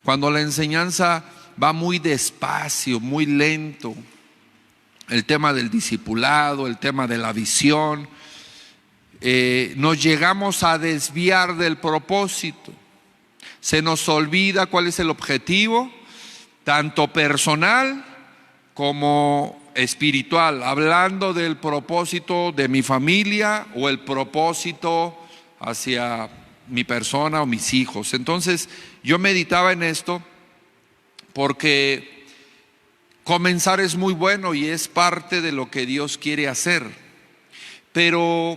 cuando la enseñanza va muy despacio, muy lento, el tema del discipulado, el tema de la visión, nos llegamos a desviar del propósito. Se nos olvida cuál es el objetivo, tanto personal como espiritual, hablando del propósito de mi familia o el propósito hacia mi persona o mis hijos. Entonces yo meditaba en esto porque comenzar es muy bueno y es parte de lo que Dios quiere hacer, pero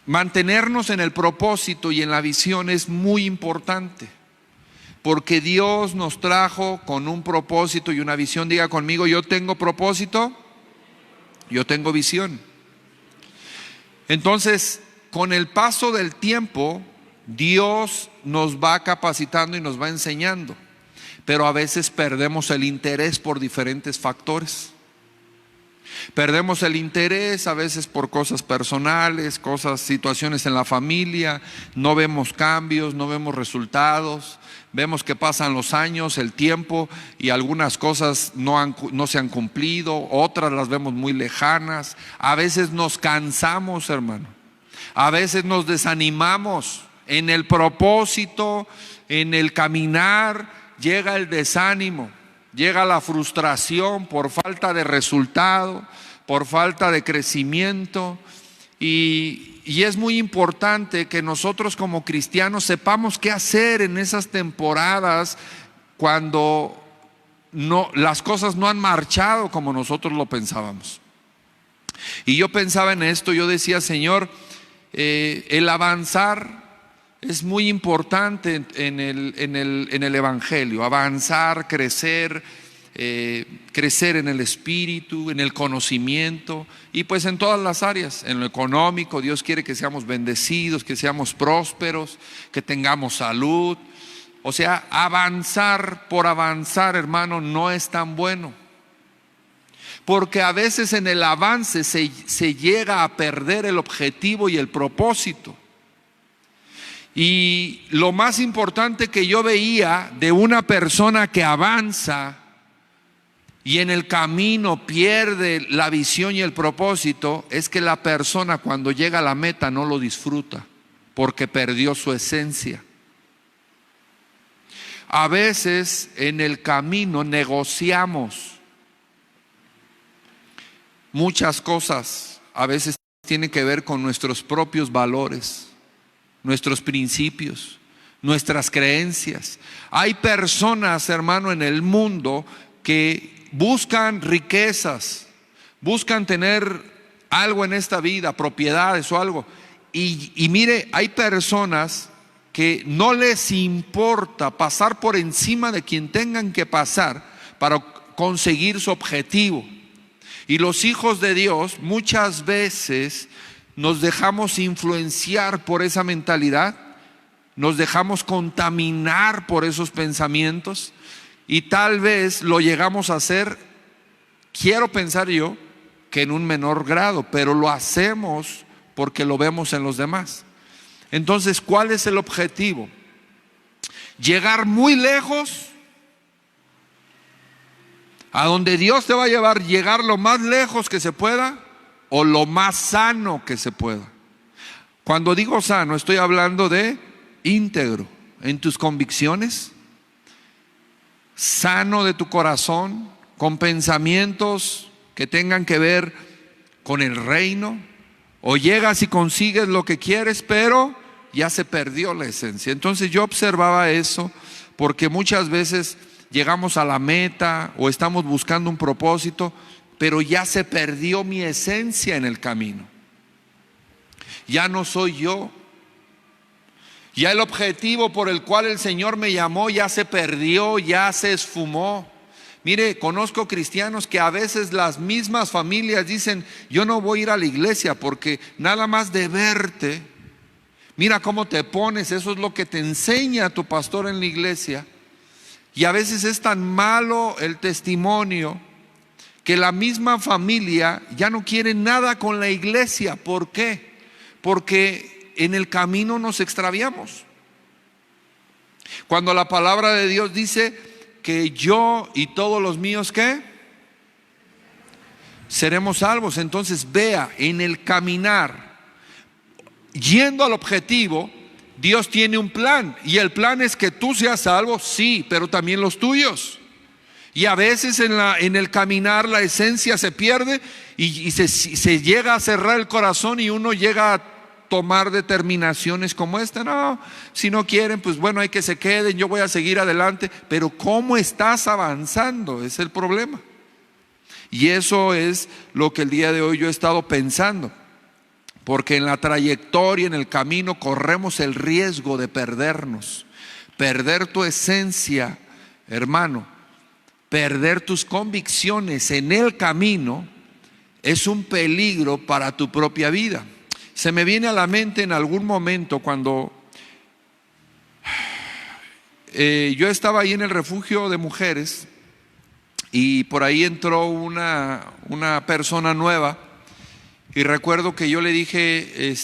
mantenernos en el propósito y en la visión es muy importante, porque Dios nos trajo con un propósito y una visión. Diga conmigo: yo tengo propósito, yo tengo visión. Entonces, con el paso del tiempo, Dios nos va capacitando y nos va enseñando, pero a veces perdemos el interés por diferentes factores. Perdemos el interés a veces por cosas personales, situaciones en la familia, no vemos cambios, no vemos resultados, vemos que pasan los años, el tiempo, y algunas cosas no se han cumplido, otras las vemos muy lejanas. A veces nos cansamos, hermano, a veces nos desanimamos en el propósito, en el caminar, llega el desánimo. Llega la frustración por falta de resultado, por falta de crecimiento, y es muy importante que nosotros como cristianos sepamos qué hacer en esas temporadas cuando las cosas no han marchado como nosotros lo pensábamos. Y yo pensaba en esto, yo decía: Señor, el avanzar es muy importante en el Evangelio, avanzar, crecer, crecer en el espíritu, en el conocimiento, y pues en todas las áreas. En lo económico, Dios quiere que seamos bendecidos, que seamos prósperos, que tengamos salud. O sea, avanzar por avanzar, hermano, no es tan bueno, porque a veces en el avance se llega a perder el objetivo y el propósito. Y lo más importante que yo veía de una persona que avanza y en el camino pierde la visión y el propósito, es que la persona cuando llega a la meta no lo disfruta, porque perdió su esencia. A veces en el camino negociamos muchas cosas, a veces tiene que ver con nuestros propios valores, nuestros principios, nuestras creencias. Hay personas, hermano, en el mundo que buscan riquezas, buscan tener algo en esta vida, propiedades o algo. Y mire, hay personas que no les importa pasar por encima de quien tengan que pasar para conseguir su objetivo. Y los hijos de Dios muchas veces nos dejamos influenciar por esa mentalidad, nos dejamos contaminar por esos pensamientos, y tal vez lo llegamos a hacer, quiero pensar yo, que en un menor grado, pero lo hacemos porque lo vemos en los demás. Entonces, ¿cuál es el objetivo? Llegar muy lejos, a donde Dios te va a llevar, llegar lo más lejos que se pueda, o lo más sano que se pueda. Cuando digo sano, estoy hablando de íntegro en tus convicciones, sano de tu corazón, con pensamientos que tengan que ver con el reino. O llegas y consigues lo que quieres, pero ya se perdió la esencia. Entonces yo observaba eso, porque muchas veces llegamos a la meta o estamos buscando un propósito, pero ya se perdió mi esencia en el camino. Ya no soy yo. Ya el objetivo por el cual el Señor me llamó ya se perdió, ya se esfumó. Mire, conozco cristianos que a veces las mismas familias dicen: yo no voy a ir a la iglesia porque nada más de verte, mira cómo te pones, eso es lo que te enseña tu pastor en la iglesia. Y a veces es tan malo el testimonio que la misma familia ya no quiere nada con la iglesia. ¿Por qué? Porque en el camino nos extraviamos. Cuando la palabra de Dios dice que yo y todos los míos, ¿qué? Seremos salvos. Entonces vea, en el caminar, yendo al objetivo, Dios tiene un plan. Y el plan es que tú seas salvo, sí, pero también los tuyos. Y a veces en el caminar la esencia se pierde y se llega a cerrar el corazón y uno llega a tomar determinaciones como esta. No, si no quieren, pues bueno, hay que se queden, yo voy a seguir adelante. Pero ¿cómo estás avanzando? Es el problema. Y eso es lo que el día de hoy yo he estado pensando. Porque en la trayectoria, en el camino, corremos el riesgo de perdernos. Perder tu esencia, hermano. Perder tus convicciones en el camino es un peligro para tu propia vida. Se me viene a la mente en algún momento cuando yo estaba ahí en el refugio de mujeres y por ahí entró una persona nueva y recuerdo que yo le dije,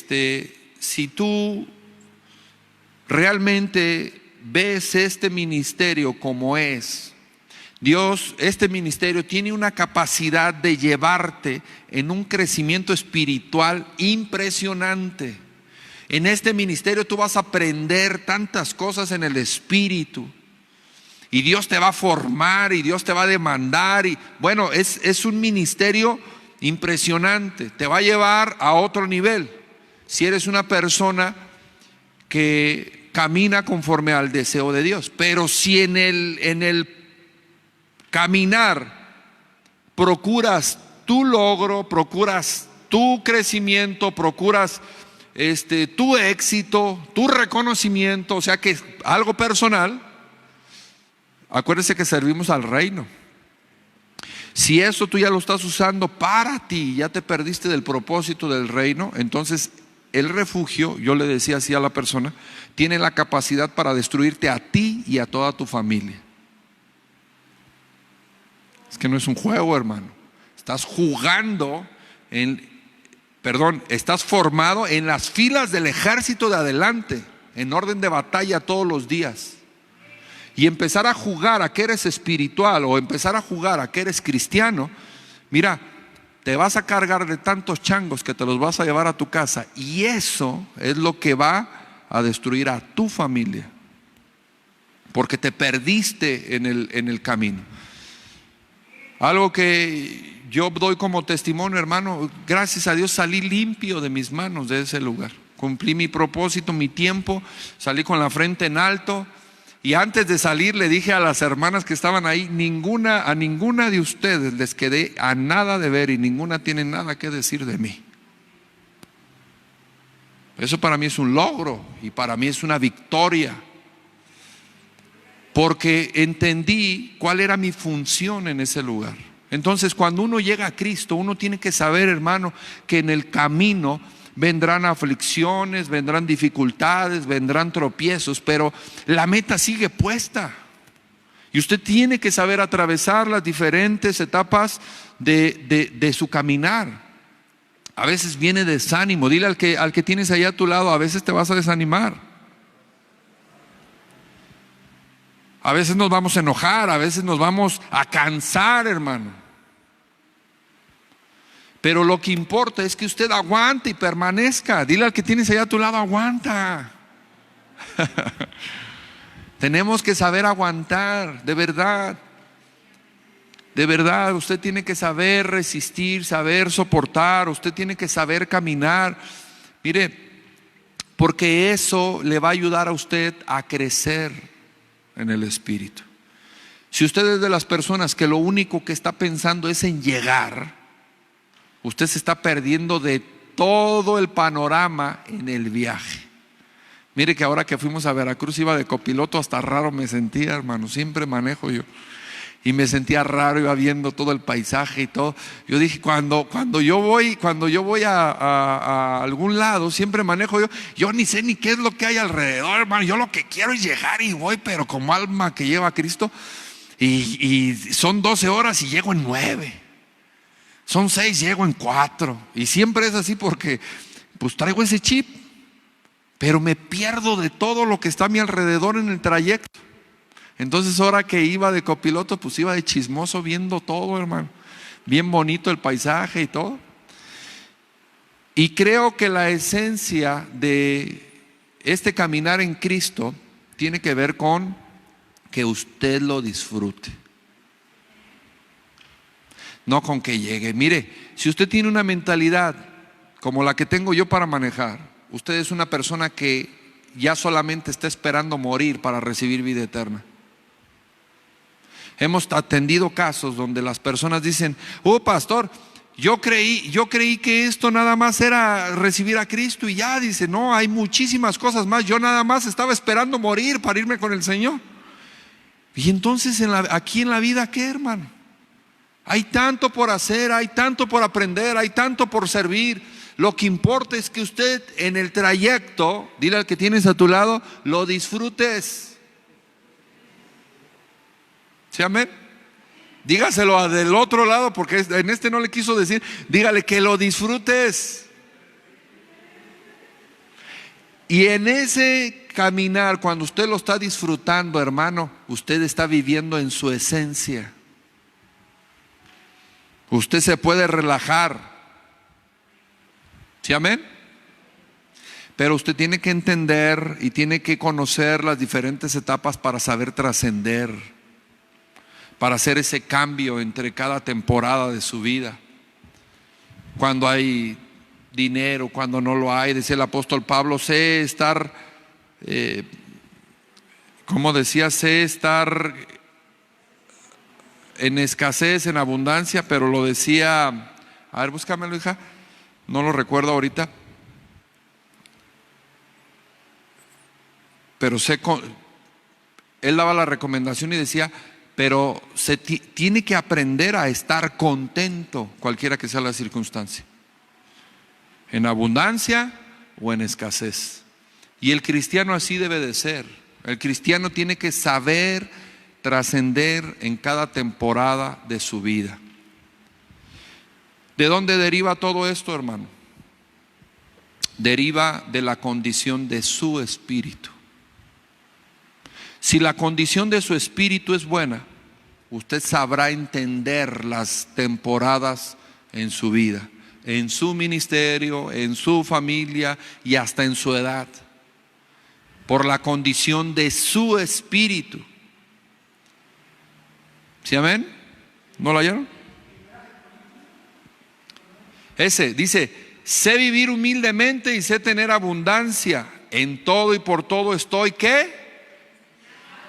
si tú realmente ves este ministerio como es, Dios, este ministerio tiene una capacidad de llevarte en un crecimiento espiritual impresionante. En este ministerio tú vas a aprender tantas cosas en el espíritu. Y Dios te va a formar y Dios te va a demandar. Y bueno, es un ministerio impresionante. Te va a llevar a otro nivel. Si eres una persona que camina conforme al deseo de Dios. Pero si en el caminar procuras tu logro, procuras tu crecimiento, procuras tu éxito, tu reconocimiento, o sea que es algo personal, acuérdese que servimos al reino. Si eso tú ya lo estás usando para ti, ya te perdiste del propósito del reino, entonces el refugio, yo le decía así a la persona, tiene la capacidad para destruirte a ti y a toda tu familia. Es que no es un juego, hermano. Estás jugando estás formado en las filas del ejército de adelante, en orden de batalla todos los días. Y empezar a jugar a que eres espiritual o empezar a jugar a que eres cristiano, mira, te vas a cargar de tantos changos que te los vas a llevar a tu casa. Y eso es lo que va a destruir a tu familia. Porque te perdiste en el camino. Algo que yo doy como testimonio, hermano, gracias a Dios salí limpio de mis manos de ese lugar. Cumplí mi propósito, mi tiempo, salí con la frente en alto. Y antes de salir le dije a las hermanas que estaban ahí, a ninguna de ustedes les quedé a nada de ver y ninguna tiene nada que decir de mí. Eso para mí es un logro y para mí es una victoria. Porque entendí cuál era mi función en ese lugar. Entonces cuando uno llega a Cristo, uno tiene que saber, hermano, que en el camino vendrán aflicciones, vendrán dificultades, vendrán tropiezos, pero la meta sigue puesta. Y usted tiene que saber atravesar las diferentes etapas de su caminar. A veces viene desánimo. Dile al que tienes ahí a tu lado, a veces te vas a desanimar. A veces nos vamos a enojar, a veces nos vamos a cansar, hermano. Pero lo que importa es que usted aguante y permanezca. Dile al que tienes allá a tu lado, aguanta. Tenemos que saber aguantar, de verdad. De verdad, usted tiene que saber resistir, saber soportar, usted tiene que saber caminar. Mire, porque eso le va a ayudar a usted a crecer en el espíritu. Si usted es de las personas que lo único que está pensando es en llegar, usted se está perdiendo de todo el panorama en el viaje. Mire que ahora que fuimos a Veracruz iba de copiloto, hasta raro me sentía, hermano. Siempre manejo yo y me sentía raro, iba viendo todo el paisaje y todo. Yo dije, cuando yo voy a algún lado, siempre manejo yo ni sé ni qué es lo que hay alrededor, hermano. Yo lo que quiero es llegar y voy, pero como alma que lleva a Cristo. Y son 12 horas y llego en 9. Son 6, llego en 4. Y siempre es así porque pues traigo ese chip. pero me pierdo de todo lo que está a mi alrededor en el trayecto. Entonces ahora que iba de copiloto, pues iba de chismoso viendo todo, hermano. Bien bonito el paisaje y todo. Y creo que la esencia de este caminar en Cristo tiene que ver con que usted lo disfrute. No con que llegue. Mire, si usted tiene una mentalidad como la que tengo yo para manejar, usted es una persona que ya solamente está esperando morir para recibir vida eterna. Hemos atendido casos donde las personas dicen: oh, pastor, yo creí que esto nada más era recibir a Cristo y ya. Dice: no, hay muchísimas cosas más. Yo nada más estaba esperando morir para irme con el Señor. Y entonces aquí en la vida, ¿qué, hermano? Hay tanto por hacer, hay tanto por aprender, hay tanto por servir. Lo que importa es que usted en el trayecto, dile al que tienes a tu lado, lo disfrutes. ¿Sí, amén? Dígaselo del otro lado, porque en este no le quiso decir. Dígale que lo disfrutes. Y en ese caminar, cuando usted lo está disfrutando, hermano, usted está viviendo en su esencia. Usted se puede relajar. ¿Sí, amén? Pero usted tiene que entender y tiene que conocer las diferentes etapas para saber trascender, para hacer ese cambio entre cada temporada de su vida. Cuando hay dinero, cuando no lo hay. Decía el apóstol Pablo: sé estar, como decía, sé estar en escasez, en abundancia, pero lo decía, a ver, búscamelo, hija, no lo recuerdo ahorita, pero él daba la recomendación y decía: pero se tiene que aprender a estar contento, cualquiera que sea la circunstancia, en abundancia o en escasez. Y el cristiano así debe de ser. El cristiano tiene que saber trascender en cada temporada de su vida. ¿De dónde deriva todo esto, hermano? Deriva de la condición de su espíritu. Si la condición de su espíritu es buena, usted sabrá entender las temporadas en su vida, en su ministerio, en su familia y hasta en su edad, por la condición de su espíritu. ¿Sí, amén? ¿No lo hallaron? Ese dice: sé vivir humildemente y sé tener abundancia. En todo y por todo estoy, ¿qué?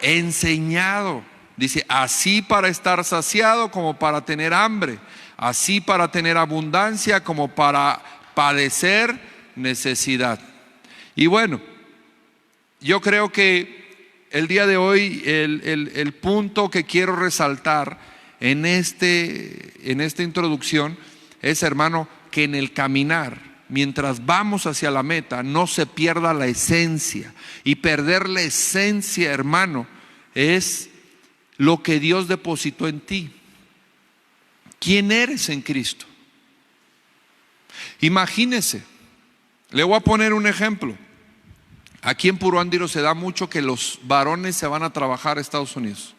Enseñado. Dice: así para estar saciado como para tener hambre, así para tener abundancia como para padecer necesidad. Y bueno, yo creo que el día de hoy el punto que quiero resaltar en esta introducción es, hermano, que en el caminar, mientras vamos hacia la meta, no se pierda la esencia. Y perder la esencia, hermano, es lo que Dios depositó en ti. ¿Quién eres en Cristo? Imagínese, le voy a poner un ejemplo. Aquí en Puruándiro se da mucho que los varones se van a trabajar a Estados Unidos.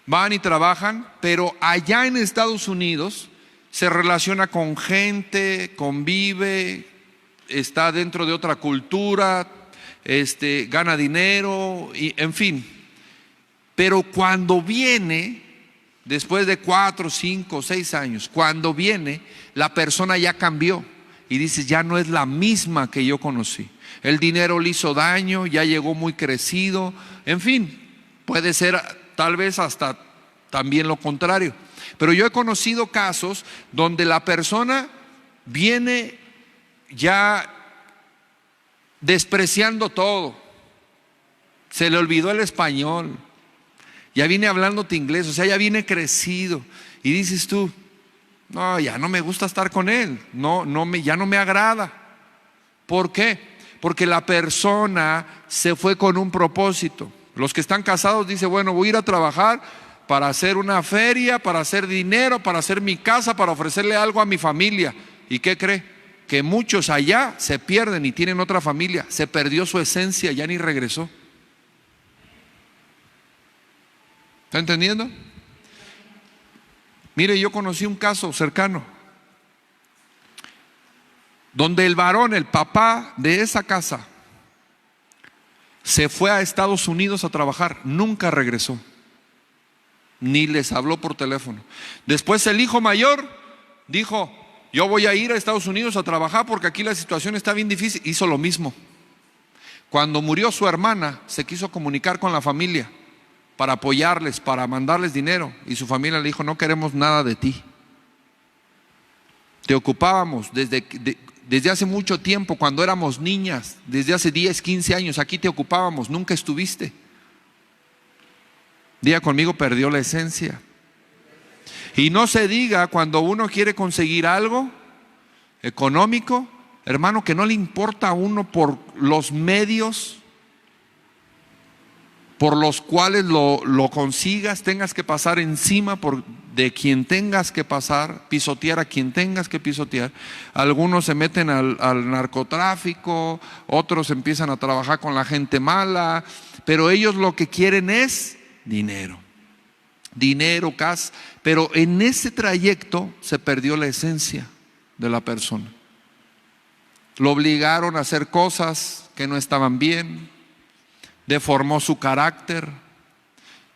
Van y trabajan, pero allá en Estados Unidos se relaciona con gente, convive, está dentro de otra cultura, gana dinero, y, en fin. Pero cuando viene, después de 4, 5, 6 años, cuando viene, la persona ya cambió y dices: ya no es la misma que yo conocí. El dinero le hizo daño, ya llegó muy crecido, en fin, puede ser tal vez hasta también lo contrario. Pero yo he conocido casos donde la persona viene ya despreciando todo, se le olvidó el español, ya viene hablándote inglés, o sea, ya viene crecido, y dices tú: no, ya no me gusta estar con él, ya no me agrada. ¿Por qué? Porque la persona se fue con un propósito. Los que están casados dicen: bueno, voy a ir a trabajar para hacer una feria, para hacer dinero, para hacer mi casa, para ofrecerle algo a mi familia. ¿Y qué cree? que muchos allá se pierden y tienen otra familia. Se perdió su esencia, ya ni regresó. ¿Está entendiendo? Mire, yo conocí un caso cercano donde el varón, el papá de esa casa, se fue a Estados Unidos a trabajar, nunca regresó, ni les habló por teléfono. Después el hijo mayor dijo: yo voy a ir a Estados Unidos a trabajar porque aquí la situación está bien difícil. Hizo lo mismo. Cuando murió su hermana, se quiso comunicar con la familia para apoyarles, para mandarles dinero, y su familia le dijo: no queremos nada de ti. Te ocupábamos desde hace mucho tiempo, cuando éramos niñas, desde hace 10, 15 años, aquí te ocupábamos, nunca estuviste. Diga conmigo: perdió la esencia. Y no se diga cuando uno quiere conseguir algo económico, hermano, que no le importa a uno por los medios por los cuales lo consigas, tengas que pasar encima de quien tengas que pasar, pisotear a quien tengas que pisotear. Algunos se meten al narcotráfico, otros empiezan a trabajar con la gente mala, pero ellos lo que quieren es dinero, casa. Pero en ese trayecto se perdió la esencia de la persona. Lo obligaron a hacer cosas que no estaban bien, deformó su carácter,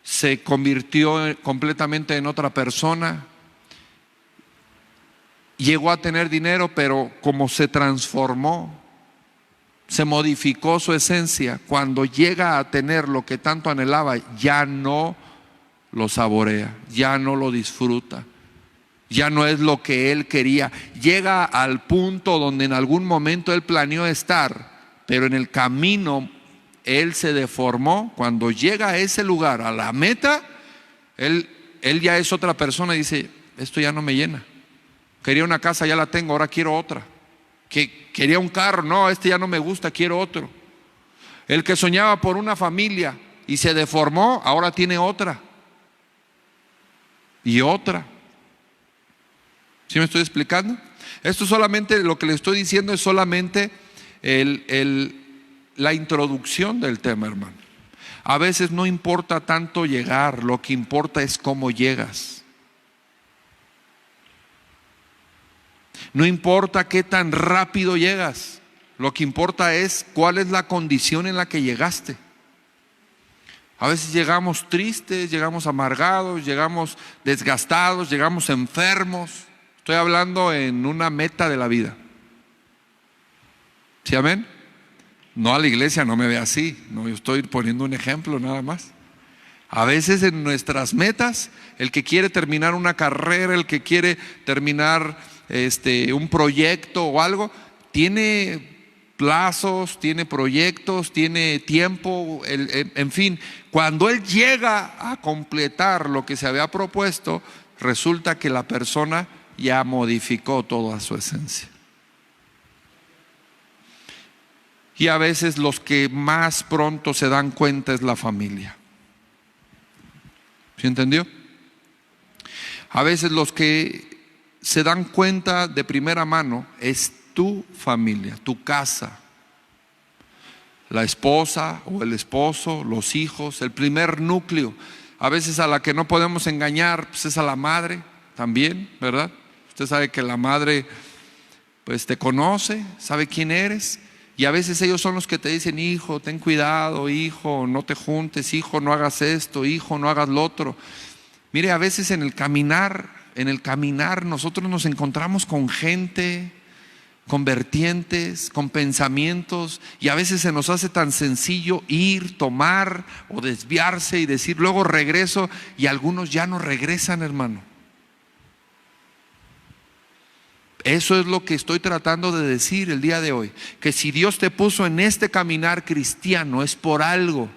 se convirtió completamente en otra persona, llegó a tener dinero, pero como se transformó, se modificó su esencia, cuando llega a tener lo que tanto anhelaba, ya no lo saborea, ya no lo disfruta, ya no es lo que él quería. Llega al punto donde en algún momento él planeó estar, pero en el camino él se deformó. Cuando llega a ese lugar, a la meta, él ya es otra persona y dice: esto ya no me llena. Quería una casa, ya la tengo, ahora quiero otra. Quería un carro, no, este ya no me gusta, quiero otro. El que soñaba por una familia y se deformó, ahora tiene otra y otra. ¿Sí me estoy explicando? Esto solamente, lo que le estoy diciendo es solamente la introducción del tema, hermano. A veces no importa tanto llegar, lo que importa es cómo llegas. No importa qué tan rápido llegas, lo que importa es cuál es la condición en la que llegaste. A veces llegamos tristes, llegamos amargados, llegamos desgastados, llegamos enfermos. Estoy hablando en una meta de la vida. ¿Sí, amén? No a la iglesia, no me ve así. No, yo estoy poniendo un ejemplo nada más. A veces en nuestras metas, el que quiere terminar una carrera, el que quiere terminar un proyecto o algo, tiene plazos, tiene proyectos, tiene tiempo, en fin. Cuando él llega a completar lo que se había propuesto, resulta que la persona ya modificó toda su esencia. Y a veces los que más pronto se dan cuenta es la familia. ¿Sí entendió? A veces los que se dan cuenta de primera mano es tu familia, tu casa, la esposa o el esposo, los hijos, el primer núcleo. A veces a la que no podemos engañar pues es a la madre también, ¿verdad? Usted sabe que la madre pues te conoce, sabe quién eres. Y a veces ellos son los que te dicen: hijo, ten cuidado, hijo, no te juntes, hijo, no hagas esto, hijo, no hagas lo otro. Mire, a veces en el caminar nosotros nos encontramos con gente, con vertientes, con pensamientos, y a veces se nos hace tan sencillo ir, tomar o desviarse y decir luego regreso, y algunos ya no regresan, hermano. Eso es lo que estoy tratando de decir el día de hoy, que si Dios te puso en este caminar cristiano es por algo,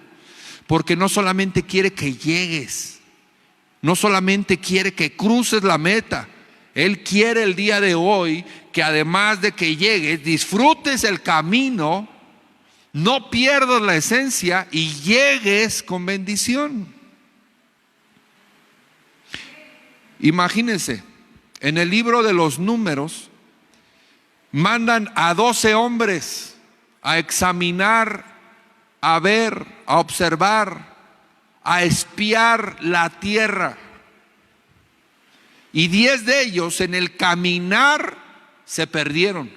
porque no solamente quiere que llegues, no solamente quiere que cruces la meta, Él quiere el día de hoy que además de que llegues, disfrutes el camino, no pierdas la esencia y llegues con bendición. Imagínense, en el libro de los Números, mandan a 12 hombres a examinar, a ver, a observar, a espiar la tierra. Y 10 de ellos en el caminar se perdieron.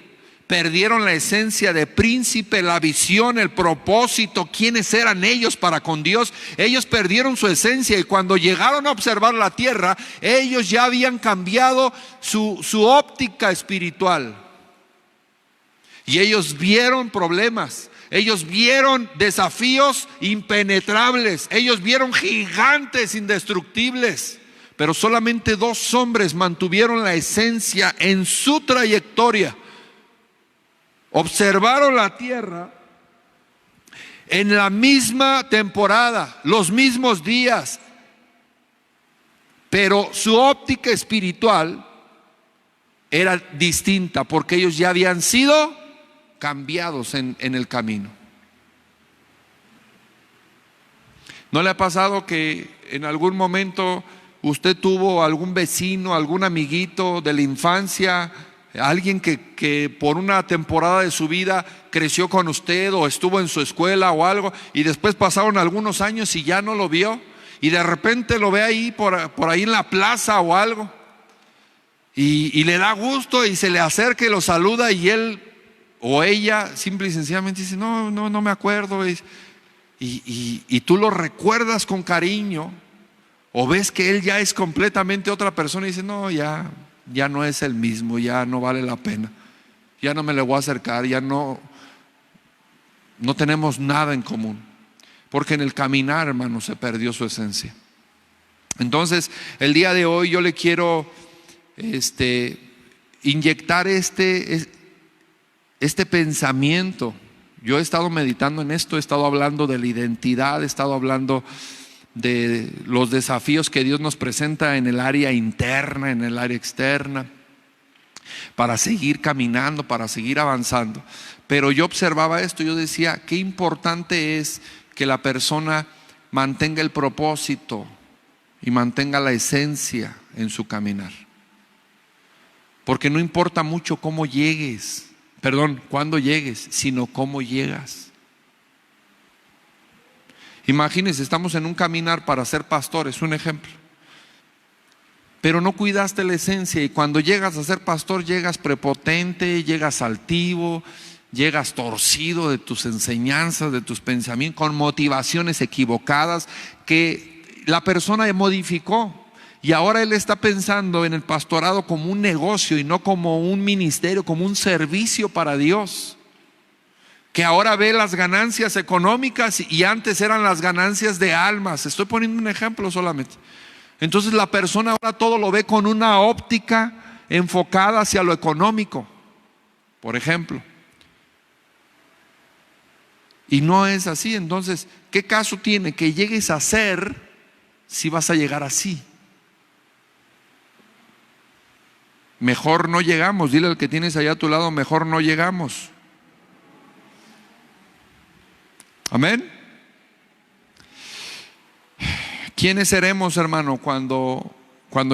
Perdieron la esencia de príncipe, la visión, el propósito, quiénes eran ellos para con Dios. Ellos perdieron su esencia, y cuando llegaron a observar la tierra, ellos ya habían cambiado su óptica espiritual. Y ellos vieron problemas, ellos vieron desafíos impenetrables, ellos vieron gigantes indestructibles. Pero solamente 2 hombres mantuvieron la esencia en su trayectoria. Observaron la tierra en la misma temporada, los mismos días, pero su óptica espiritual era distinta, porque ellos ya habían sido cambiados en el camino. ¿No le ha pasado que en algún momento usted tuvo algún vecino, algún amiguito de la infancia, alguien que por una temporada de su vida creció con usted o estuvo en su escuela o algo, y después pasaron algunos años y ya no lo vio, y de repente lo ve ahí por ahí en la plaza o algo, y le da gusto y se le acerca y lo saluda, y él o ella simple y sencillamente dice: no me acuerdo, y tú lo recuerdas con cariño, o ves que él ya es completamente otra persona y dice: no, ya no es el mismo, ya no vale la pena, ya no me le voy a acercar, ya no tenemos nada en común, porque en el caminar, hermano, se perdió su esencia. Entonces, el día de hoy yo le quiero inyectar este pensamiento. Yo he estado meditando en esto, he estado hablando de la identidad, he estado hablando de los desafíos que Dios nos presenta en el área interna, en el área externa, para seguir caminando, para seguir avanzando. Pero yo observaba esto, yo decía: qué importante es que la persona mantenga el propósito y mantenga la esencia en su caminar, porque no importa mucho cuándo llegues, sino cómo llegas. Imagínense, estamos en un caminar para ser pastores, un ejemplo, pero no cuidaste la esencia, y cuando llegas a ser pastor llegas prepotente, llegas altivo, llegas torcido de tus enseñanzas, de tus pensamientos, con motivaciones equivocadas que la persona modificó, y ahora él está pensando en el pastorado como un negocio y no como un ministerio, como un servicio para Dios, que ahora ve las ganancias económicas y antes eran las ganancias de almas. Estoy poniendo un ejemplo solamente. Entonces la persona ahora todo lo ve con una óptica enfocada hacia lo económico, por ejemplo, y no es así. Entonces, ¿qué caso tiene que llegues a ser si vas a llegar así? Mejor no llegamos. Dile al que tienes allá a tu lado: mejor no llegamos. Amén. ¿Quiénes seremos, hermano, cuando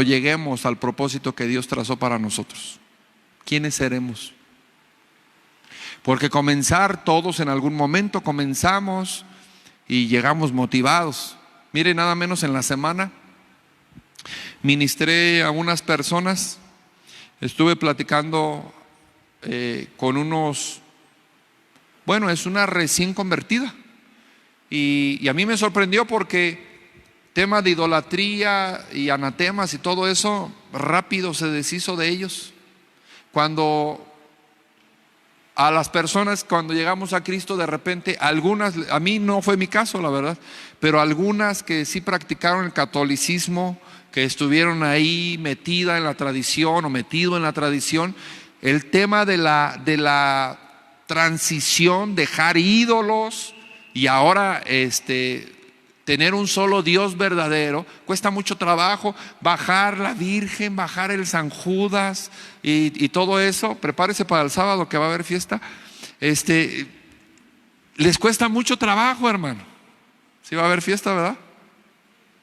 lleguemos al propósito que Dios trazó para nosotros? ¿Quiénes seremos? Porque comenzar, todos en algún momento comenzamos y llegamos motivados. Mire, nada menos en la semana ministré a unas personas, estuve platicando con unos, es una recién convertida. Y a mí me sorprendió porque tema de idolatría y anatemas y todo eso, rápido se deshizo de ellos. Cuando a las personas, cuando llegamos a Cristo, de repente, algunas, a mí no fue mi caso, la verdad, pero algunas que sí practicaron el catolicismo, que estuvieron ahí metida en la tradición o metido en la tradición, el tema de la transición, dejar ídolos y ahora tener un solo Dios verdadero, cuesta mucho trabajo. Bajar la Virgen, bajar el San Judas y todo eso. Prepárese para el sábado que va a haber fiesta. Les cuesta mucho trabajo, hermano. Sí va a haber fiesta, ¿verdad?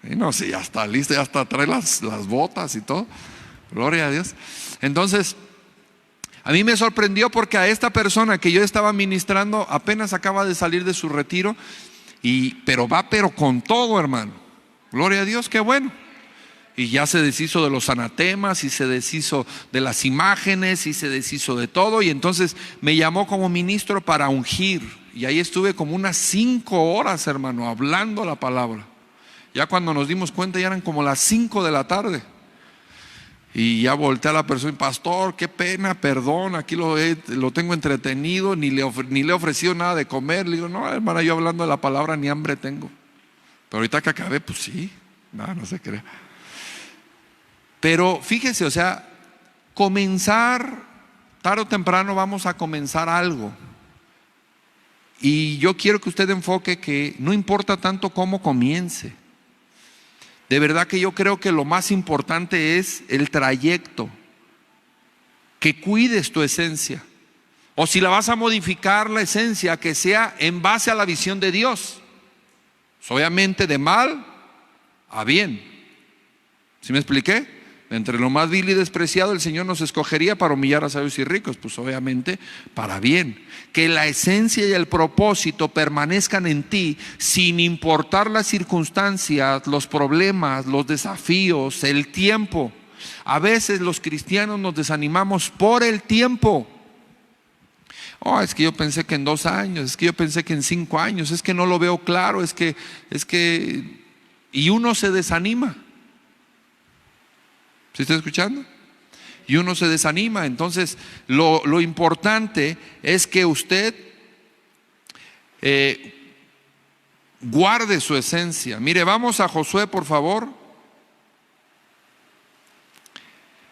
Y no, sí, ya está listo, ya hasta trae las botas y todo. Gloria a Dios. Entonces, A mí me sorprendió porque a esta persona que yo estaba ministrando apenas acaba de salir de su retiro, pero con todo, hermano. Gloria a Dios, qué bueno. Y ya se deshizo de los anatemas y se deshizo de las imágenes y se deshizo de todo. Y entonces me llamó como ministro para ungir. Y ahí estuve como unas 5 horas, hermano, hablando la palabra. Ya cuando nos dimos cuenta ya eran como las 5 de la tarde. Y ya volteé a la persona: pastor, qué pena, perdón, aquí lo tengo entretenido, ni le he ofrecido nada de comer. Le digo: no, hermana, yo hablando de la palabra ni hambre tengo. Pero ahorita que acabé, pues sí, no se crea. Pero fíjese, o sea, comenzar, tarde o temprano vamos a comenzar algo. Y yo quiero que usted enfoque que no importa tanto cómo comience. De verdad que yo creo que lo más importante es el trayecto. Que cuides tu esencia. O si la vas a modificar la esencia, que sea en base a la visión de Dios. Obviamente de mal a bien. ¿Sí me expliqué? Entre lo más vil y despreciado el Señor nos escogería para humillar a sabios y ricos. Pues obviamente para bien. Que la esencia y el propósito permanezcan en ti sin importar las circunstancias, los problemas, los desafíos, el tiempo. A veces los cristianos nos desanimamos por el tiempo. Es que yo pensé que en 2 años, es que yo pensé que en 5 años, es que no lo veo claro, es que y uno se desanima. ¿Sí está escuchando? Y uno se desanima. Entonces lo importante es que usted guarde su esencia. Mire, vamos a Josué, por favor.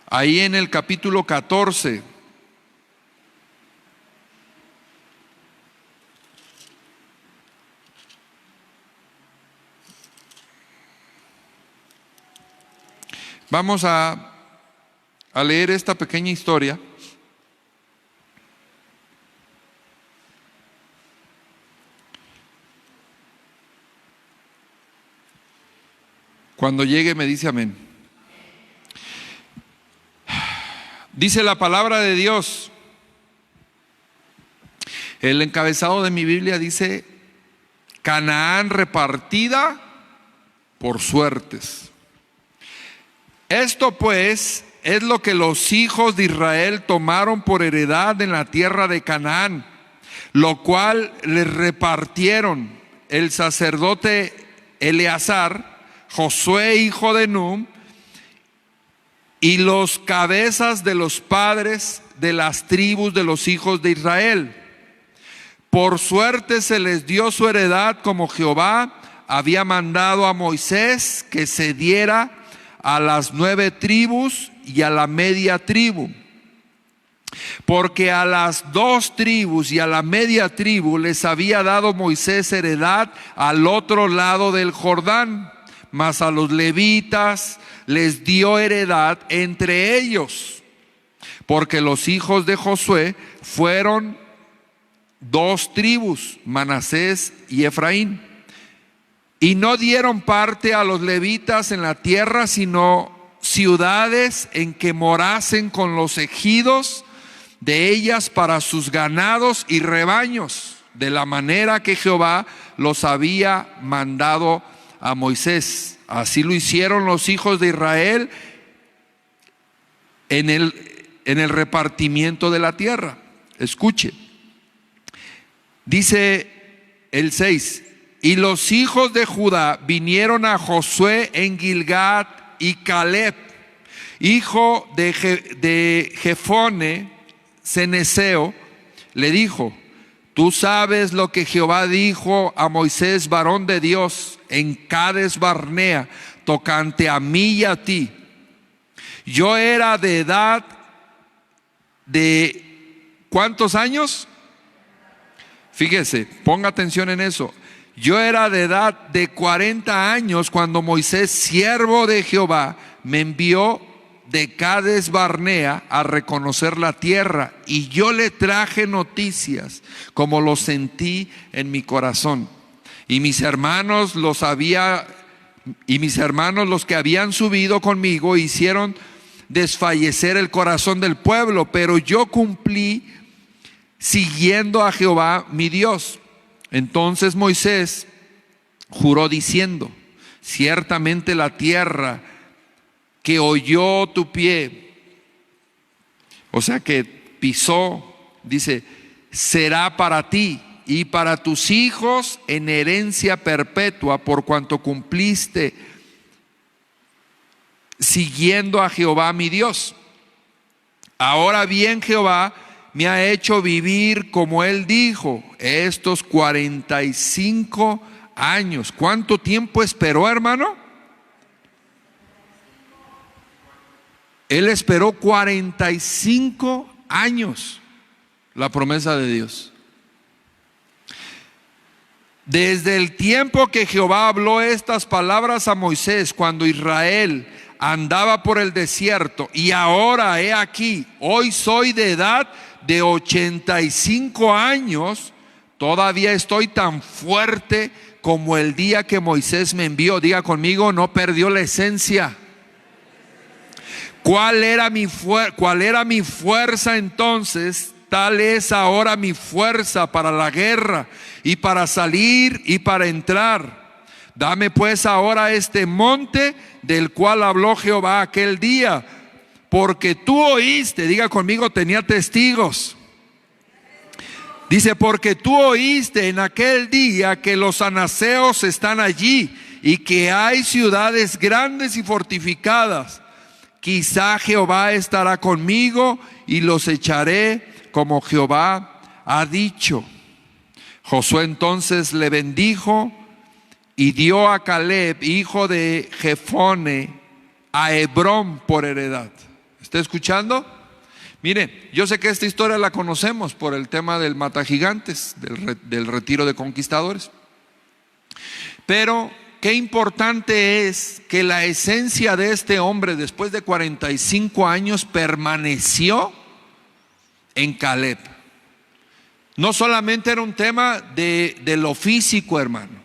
Ahí en el capítulo 14. Vamos a leer esta pequeña historia. Cuando llegue me dice amén. Dice la palabra de Dios. El encabezado de mi Biblia dice: Canaán repartida por suertes. Esto pues es lo que los hijos de Israel tomaron por heredad en la tierra de Canaán, lo cual les repartieron el sacerdote Eleazar, Josué hijo de Nun, y los cabezas de los padres de las tribus de los hijos de Israel. Por suerte se les dio su heredad, como Jehová había mandado a Moisés que se diera a las 9 tribus y a la media tribu. Porque a las 2 tribus y a la media tribu les había dado Moisés heredad al otro lado del Jordán, mas a los levitas les dio heredad entre ellos. Porque los hijos de Josué fueron 2 tribus, Manasés y Efraín. Y no dieron parte a los levitas en la tierra, sino ciudades en que morasen con los ejidos de ellas para sus ganados y rebaños, de la manera que Jehová los había mandado a Moisés. Así lo hicieron los hijos de Israel en el repartimiento de la tierra. Escuche, dice el 6: y los hijos de Judá vinieron a Josué en Gilgad, y Caleb, hijo de Jefone, ceneseo, le dijo: tú sabes lo que Jehová dijo a Moisés, varón de Dios, en Cades Barnea, tocante a mí y a ti. Yo era de edad de ¿cuántos años? Fíjese, ponga atención en eso. Yo era de edad de 40 años cuando Moisés, siervo de Jehová, me envió de Cades Barnea a reconocer la tierra, y yo le traje noticias como lo sentí en mi corazón. Y mis hermanos los que habían subido conmigo hicieron desfallecer el corazón del pueblo, pero yo cumplí siguiendo a Jehová mi Dios. Entonces Moisés juró diciendo: ciertamente la tierra que oyó tu pie, o sea que pisó, dice, será para ti y para tus hijos en herencia perpetua, por cuanto cumpliste siguiendo a Jehová mi Dios. Ahora bien, Jehová me ha hecho vivir como él dijo, estos 45 años. ¿Cuánto tiempo esperó, hermano? Él esperó 45 años la promesa de Dios. Desde el tiempo que Jehová habló estas palabras a Moisés, cuando Israel andaba por el desierto, y ahora he aquí, hoy soy de edad de 85 años, todavía estoy tan fuerte como el día que Moisés me envió. Diga conmigo: no perdió la esencia. ¿Cuál era mi fuerza entonces? Tal es ahora mi fuerza para la guerra y para salir y para entrar. Dame pues ahora este monte del cual habló Jehová aquel día, porque tú oíste. Diga conmigo: tenía testigos. Dice: porque tú oíste en aquel día que los anaseos están allí y que hay ciudades grandes y fortificadas. Quizá Jehová estará conmigo y los echaré como Jehová ha dicho. Josué entonces le bendijo y dio a Caleb, hijo de Jefone, a Hebrón por heredad. ¿Está escuchando? Mire, yo sé que esta historia la conocemos por el tema del matagigantes, del retiro de conquistadores. Pero qué importante es que la esencia de este hombre, después de 45 años, permaneció en Caleb. No solamente era un tema de lo físico, hermano.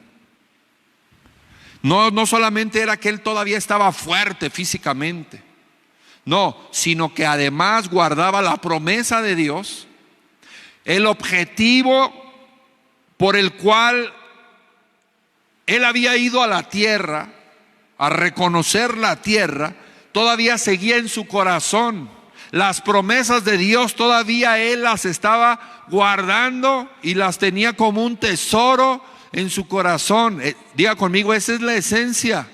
No solamente era que él todavía estaba fuerte físicamente. No, sino que además guardaba la promesa de Dios, el objetivo por el cual él había ido a la tierra, a reconocer la tierra, todavía seguía en su corazón. Las promesas de Dios todavía él las estaba guardando y las tenía como un tesoro en su corazón. Diga conmigo: esa es la esencia.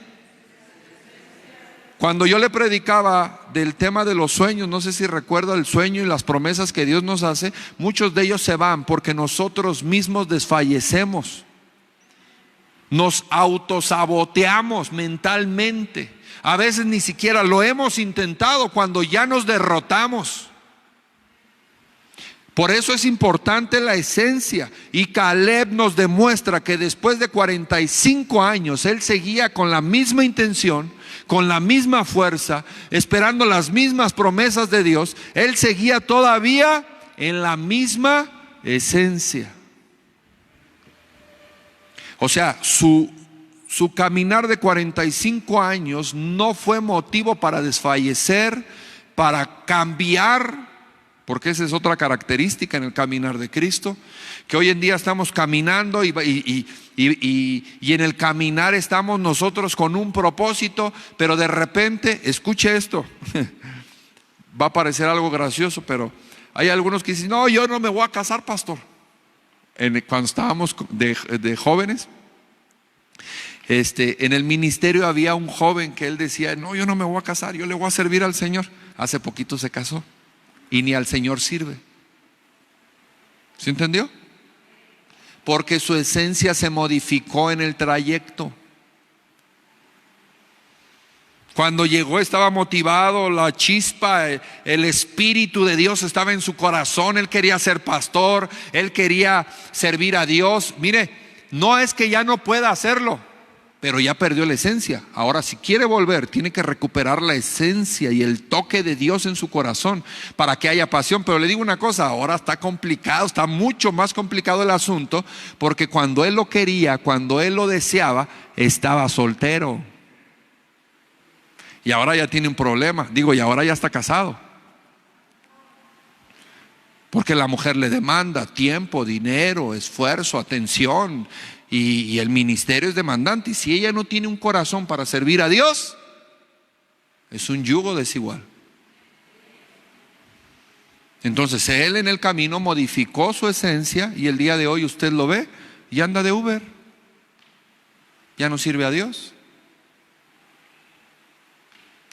Cuando yo le predicaba del tema de los sueños, no sé si recuerda el sueño y las promesas que Dios nos hace, muchos de ellos se van porque nosotros mismos desfallecemos. Nos autosaboteamos mentalmente. A veces ni siquiera lo hemos intentado cuando ya nos derrotamos. Por eso es importante la esencia. Y Caleb nos demuestra que después de 45 años él seguía con la misma intención, con la misma fuerza, esperando las mismas promesas de Dios. Él seguía todavía en la misma esencia. O sea, su caminar de 45 años no fue motivo para desfallecer, para cambiar, porque esa es otra característica en el caminar de Cristo, que hoy en día estamos caminando y en el caminar estamos nosotros con un propósito, pero de repente, escuche esto, va a parecer algo gracioso, pero hay algunos que dicen: no, yo no me voy a casar, pastor. Cuando estábamos de jóvenes, en el ministerio había un joven que él decía: no, yo no me voy a casar, yo le voy a servir al Señor. Hace poquito se casó y ni al Señor sirve. ¿Sí entendió? Porque su esencia se modificó en el trayecto. Cuando llegó estaba motivado, la chispa, el Espíritu de Dios estaba en su corazón. Él quería ser pastor, él quería servir a Dios. Mire, no es que ya no pueda hacerlo, pero ya perdió la esencia. Ahora, si quiere volver, tiene que recuperar la esencia y el toque de Dios en su corazón para que haya pasión. Pero le digo una cosa: ahora está complicado, está mucho más complicado el asunto, porque cuando él lo quería, cuando él lo deseaba, estaba soltero. Y ahora ya tiene un problema. Digo, y ahora ya está casado. Porque la mujer le demanda tiempo, dinero, esfuerzo, atención. Y el ministerio es demandante. Y si ella no tiene un corazón para servir a Dios, es un yugo desigual. Entonces él en el camino modificó su esencia y el día de hoy usted lo ve y anda de Uber. Ya no sirve a Dios.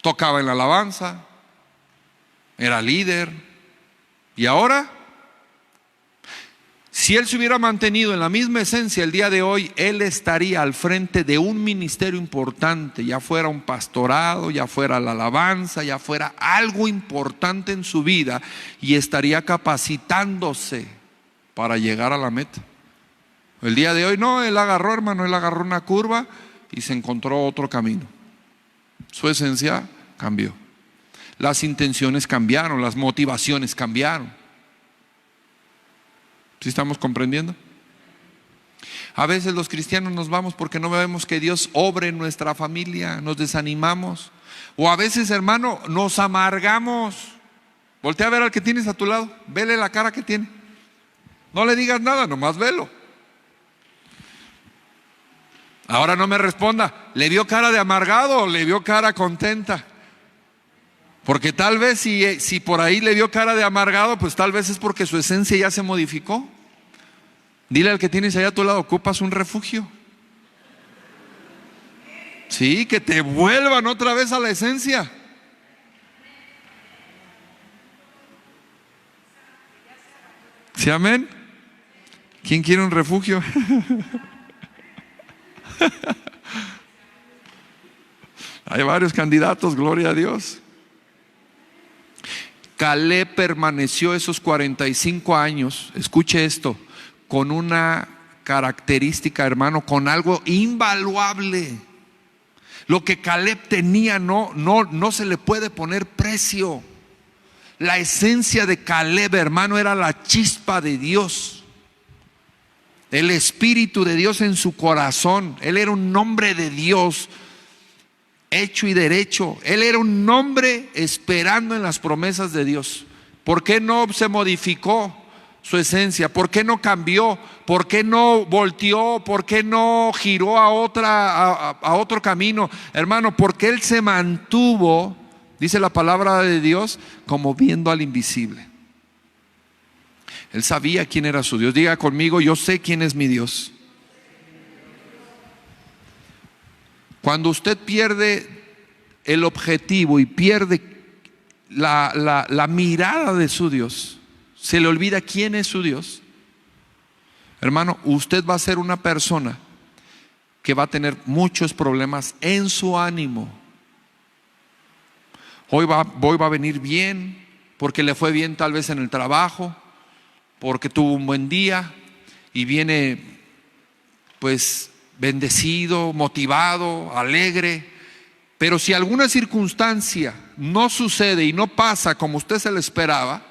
Tocaba en la alabanza, era líder. Y ahora, si él se hubiera mantenido en la misma esencia el día de hoy, él estaría al frente de un ministerio importante, ya fuera un pastorado, ya fuera la alabanza, ya fuera algo importante en su vida, y estaría capacitándose para llegar a la meta. El día de hoy no, él agarró, hermano, él agarró una curva y se encontró otro camino. Su esencia cambió. Las intenciones cambiaron, las motivaciones cambiaron. ¿Sí estamos comprendiendo? A veces los cristianos nos vamos porque no vemos que Dios obre en nuestra familia, nos desanimamos. O a veces, hermano, nos amargamos. Voltea a ver al que tienes a tu lado, vele la cara que tiene. No le digas nada, nomás velo. Ahora no me responda, ¿le vio cara de amargado o le vio cara contenta? Porque tal vez si por ahí le vio cara de amargado, pues tal vez es porque su esencia ya se modificó. Dile al que tienes allá a tu lado, ocupas un refugio. Sí, que te vuelvan otra vez a la esencia. ¿Sí, amén? ¿Quién quiere un refugio? Hay varios candidatos, gloria a Dios. Caleb permaneció esos 45 años, escuche esto, con una característica, hermano, con algo invaluable. Lo que Caleb tenía no se le puede poner precio. La esencia de Caleb, hermano, era la chispa de Dios, el Espíritu de Dios en su corazón. Él era un hombre de Dios, hecho y derecho. Él era un hombre esperando en las promesas de Dios. ¿Por qué no se modificó su esencia? ¿Por qué no cambió? ¿Por qué no volteó? ¿Por qué no giró a otro camino? Hermano, porque él se mantuvo, dice la palabra de Dios, como viendo al invisible. Él sabía quién era su Dios. Diga conmigo, yo sé quién es mi Dios. Cuando usted pierde el objetivo y pierde la mirada de su Dios, se le olvida quién es su Dios, hermano, usted va a ser una persona que va a tener muchos problemas en su ánimo. Hoy va a venir bien porque le fue bien tal vez en el trabajo, porque tuvo un buen día y viene pues bendecido, motivado, alegre. Pero si alguna circunstancia no sucede y no pasa como usted se le esperaba,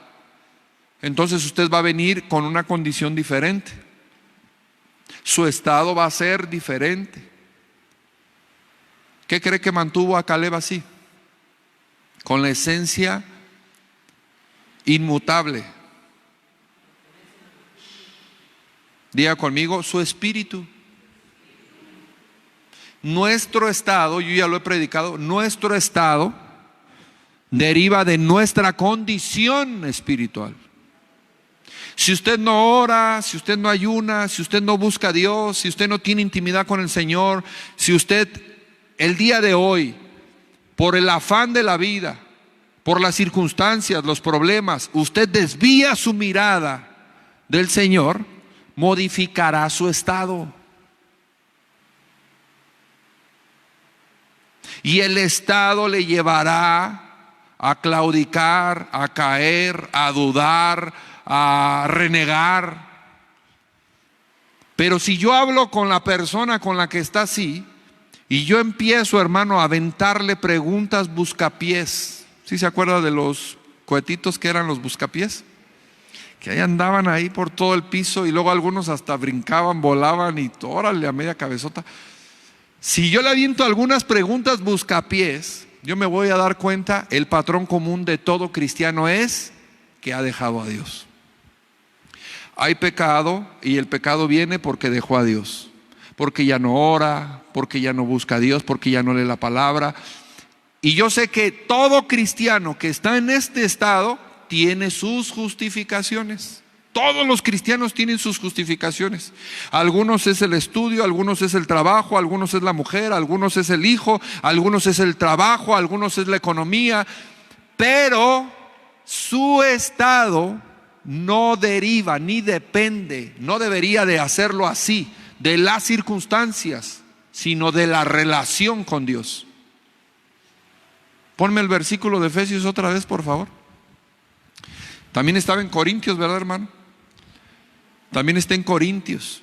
entonces usted va a venir con una condición diferente. Su estado va a ser diferente. ¿Qué cree que mantuvo a Caleb así? Con la esencia inmutable. Diga conmigo, su espíritu. Nuestro estado, yo ya lo he predicado, nuestro estado deriva de nuestra condición espiritual. Si usted no ora, si usted no ayuna, si usted no busca a Dios, si usted no tiene intimidad con el Señor, si usted el día de hoy, por el afán de la vida, por las circunstancias, los problemas, usted desvía su mirada del Señor, modificará su estado. Y el estado le llevará a claudicar, a caer, a dudar, a renegar. Pero si yo hablo con la persona con la que está así, y yo empiezo, hermano, a aventarle preguntas buscapiés. ¿Sí se acuerda de los cohetitos que eran los buscapiés? Que ahí andaban ahí por todo el piso y luego algunos hasta brincaban, volaban y órale a media cabezota. Si yo le aviento algunas preguntas buscapiés, yo me voy a dar cuenta, el patrón común de todo cristiano es que ha dejado a Dios. Hay pecado y el pecado viene porque dejó a Dios, porque ya no ora, porque ya no busca a Dios, porque ya no lee la palabra. Y yo sé que todo cristiano que está en este estado tiene sus justificaciones. Todos los cristianos tienen sus justificaciones. Algunos es el estudio, algunos es el trabajo, algunos es la mujer, algunos es el hijo, algunos es el trabajo, algunos es la economía. Pero su estado no deriva ni depende, no debería de hacerlo así, de las circunstancias, sino de la relación con Dios. Ponme el versículo de Efesios otra vez, por favor. También estaba en Corintios, ¿verdad, hermano? También está en Corintios.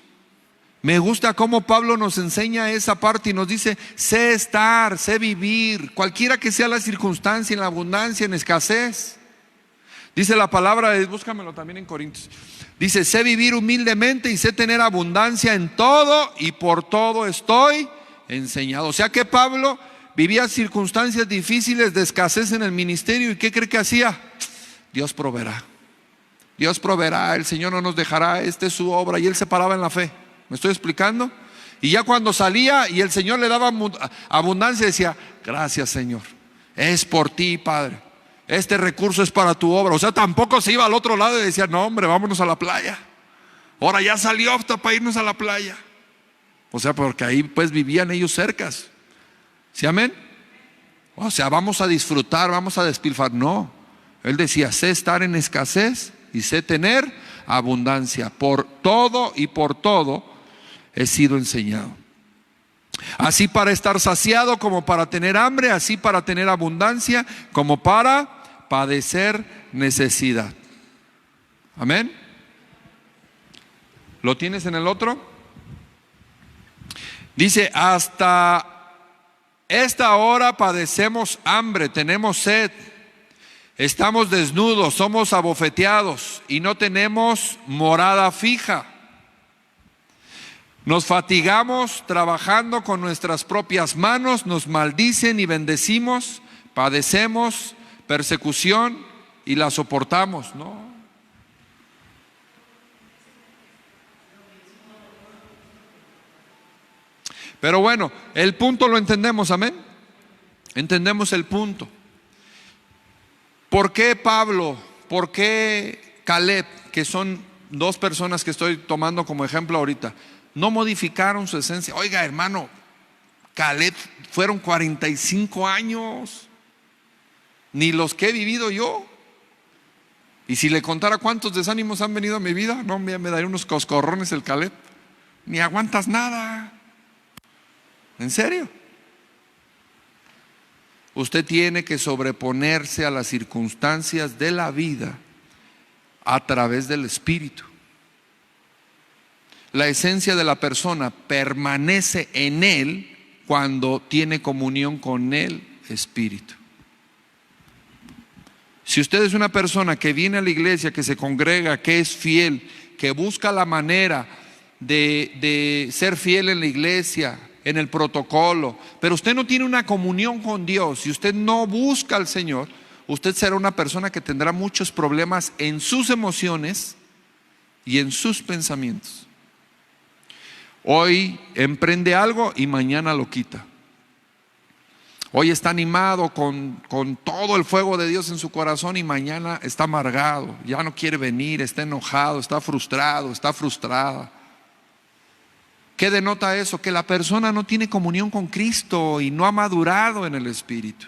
Me gusta cómo Pablo nos enseña esa parte y nos dice: sé estar, sé vivir, cualquiera que sea la circunstancia, en la abundancia, en escasez. Dice la palabra, búscamelo también en Corintios. Dice: sé vivir humildemente y sé tener abundancia en todo, y por todo estoy enseñado. O sea que Pablo vivía circunstancias difíciles de escasez en el ministerio. ¿Y qué cree que hacía? Dios proveerá. Dios proveerá, el Señor no nos dejará, esta es su obra. Y él se paraba en la fe. ¿Me estoy explicando? Y ya cuando salía y el Señor le daba abundancia, decía: gracias, Señor, es por ti, Padre, este recurso es para tu obra. O sea, tampoco se iba al otro lado y decía: no, hombre, vámonos a la playa. Ahora ya salió hasta para irnos a la playa. O sea, porque ahí pues vivían ellos cercas. ¿Sí, amén? O sea, vamos a disfrutar, vamos a despilfarrar. No, él decía: sé estar en escasez y sé tener abundancia. Por todo y por todo he sido enseñado. Así para estar saciado como para tener hambre, así para tener abundancia como para padecer necesidad. Amén. ¿Lo tienes en el otro? Dice: hasta esta hora padecemos hambre, tenemos sed, estamos desnudos, somos abofeteados y no tenemos morada fija. Nos fatigamos trabajando con nuestras propias manos, nos maldicen y bendecimos, padecemos persecución y la soportamos, ¿no? Pero bueno, el punto lo entendemos, amén. Entendemos el punto. ¿Por qué Pablo? ¿Por qué Caleb? Que son dos personas que estoy tomando como ejemplo ahorita. No modificaron su esencia. Oiga, hermano, Caleb fueron 45 años. Ni los que he vivido yo. Y si le contara cuántos desánimos han venido a mi vida, no, me daría unos coscorrones el Caleb. Ni aguantas nada. ¿En serio? Usted tiene que sobreponerse a las circunstancias de la vida a través del Espíritu. La esencia de la persona permanece en él cuando tiene comunión con el Espíritu. Si usted es una persona que viene a la iglesia, que se congrega, que es fiel, que busca la manera de ser fiel en la iglesia, en el protocolo, pero usted no tiene una comunión con Dios y usted no busca al Señor, usted será una persona que tendrá muchos problemas en sus emociones y en sus pensamientos. Hoy emprende algo y mañana lo quita. Hoy está animado con todo el fuego de Dios en su corazón y mañana está amargado, ya no quiere venir, está enojado, está frustrado, está frustrada. ¿Qué denota eso? Que la persona no tiene comunión con Cristo y no ha madurado en el Espíritu.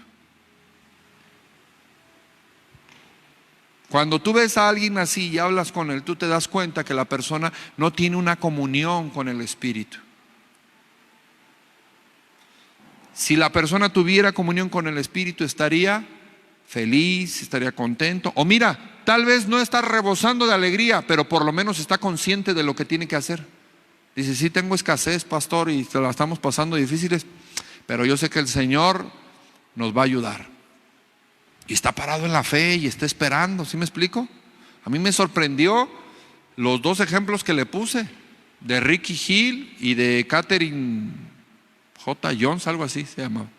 Cuando tú ves a alguien así y hablas con él, tú te das cuenta que la persona no tiene una comunión con el Espíritu. Si la persona tuviera comunión con el Espíritu, estaría feliz, estaría contento. O mira, tal vez no está rebosando de alegría, pero por lo menos está consciente de lo que tiene que hacer. Dice: sí, tengo escasez, pastor, y te la estamos pasando difíciles, pero yo sé que el Señor nos va a ayudar. Y está parado en la fe y está esperando. ¿Sí me explico? A mí me sorprendió los dos ejemplos que le puse, de Ricky Hill y de Catherine J. Jones, algo así se llamaba.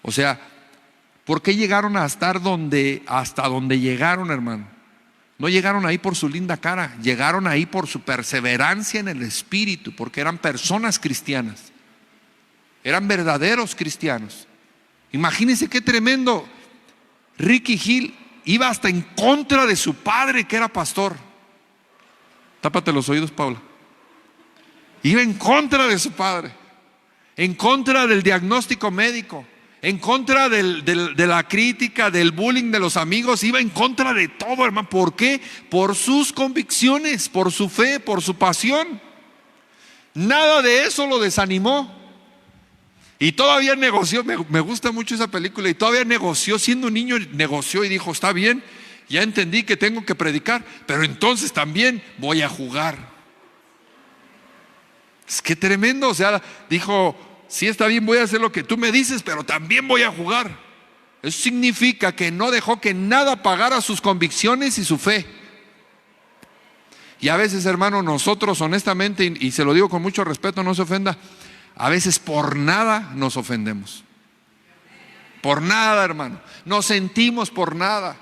O sea, ¿por qué llegaron a estar hasta donde llegaron, hermano? No llegaron ahí por su linda cara, llegaron ahí por su perseverancia en el espíritu, porque eran personas cristianas, eran verdaderos cristianos. Imagínense qué tremendo. Ricky Hill iba hasta en contra de su padre, que era pastor. Tápate los oídos, Paula. Iba en contra de su padre, en contra del diagnóstico médico, en contra de la crítica, del bullying de los amigos. Iba en contra de todo, hermano. ¿Por qué? Por sus convicciones, por su fe, por su pasión. Nada de eso lo desanimó. Y todavía negoció. Me gusta mucho esa película. Y todavía negoció, siendo un niño, negoció y dijo: está bien, ya entendí que tengo que predicar, pero entonces también voy a jugar. Es que tremendo. O sea, dijo: sí, está bien, voy a hacer lo que tú me dices, pero también voy a jugar. Eso significa que no dejó que nada apagara sus convicciones y su fe. Y a veces, hermano, nosotros honestamente, y se lo digo con mucho respeto, no se ofenda, a veces por nada nos ofendemos. Por nada, hermano. Nos sentimos por nada.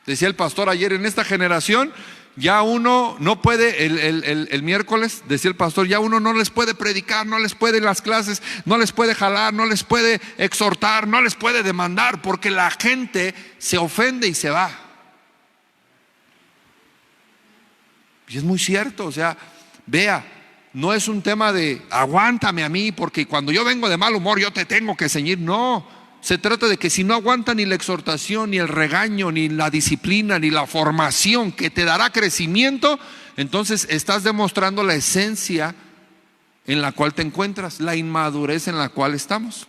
Decía el pastor ayer: en esta generación ya uno no puede, el miércoles decía el pastor, ya uno no les puede predicar, no les puede en las clases, no les puede jalar, no les puede exhortar, no les puede demandar, porque la gente se ofende y se va. Y es muy cierto. O sea, vea, no es un tema de aguántame a mí, porque cuando yo vengo de mal humor yo te tengo que ceñir. No. Se trata de que si no aguanta ni la exhortación, ni el regaño, ni la disciplina, ni la formación que te dará crecimiento, entonces estás demostrando la esencia en la cual te encuentras, la inmadurez en la cual estamos.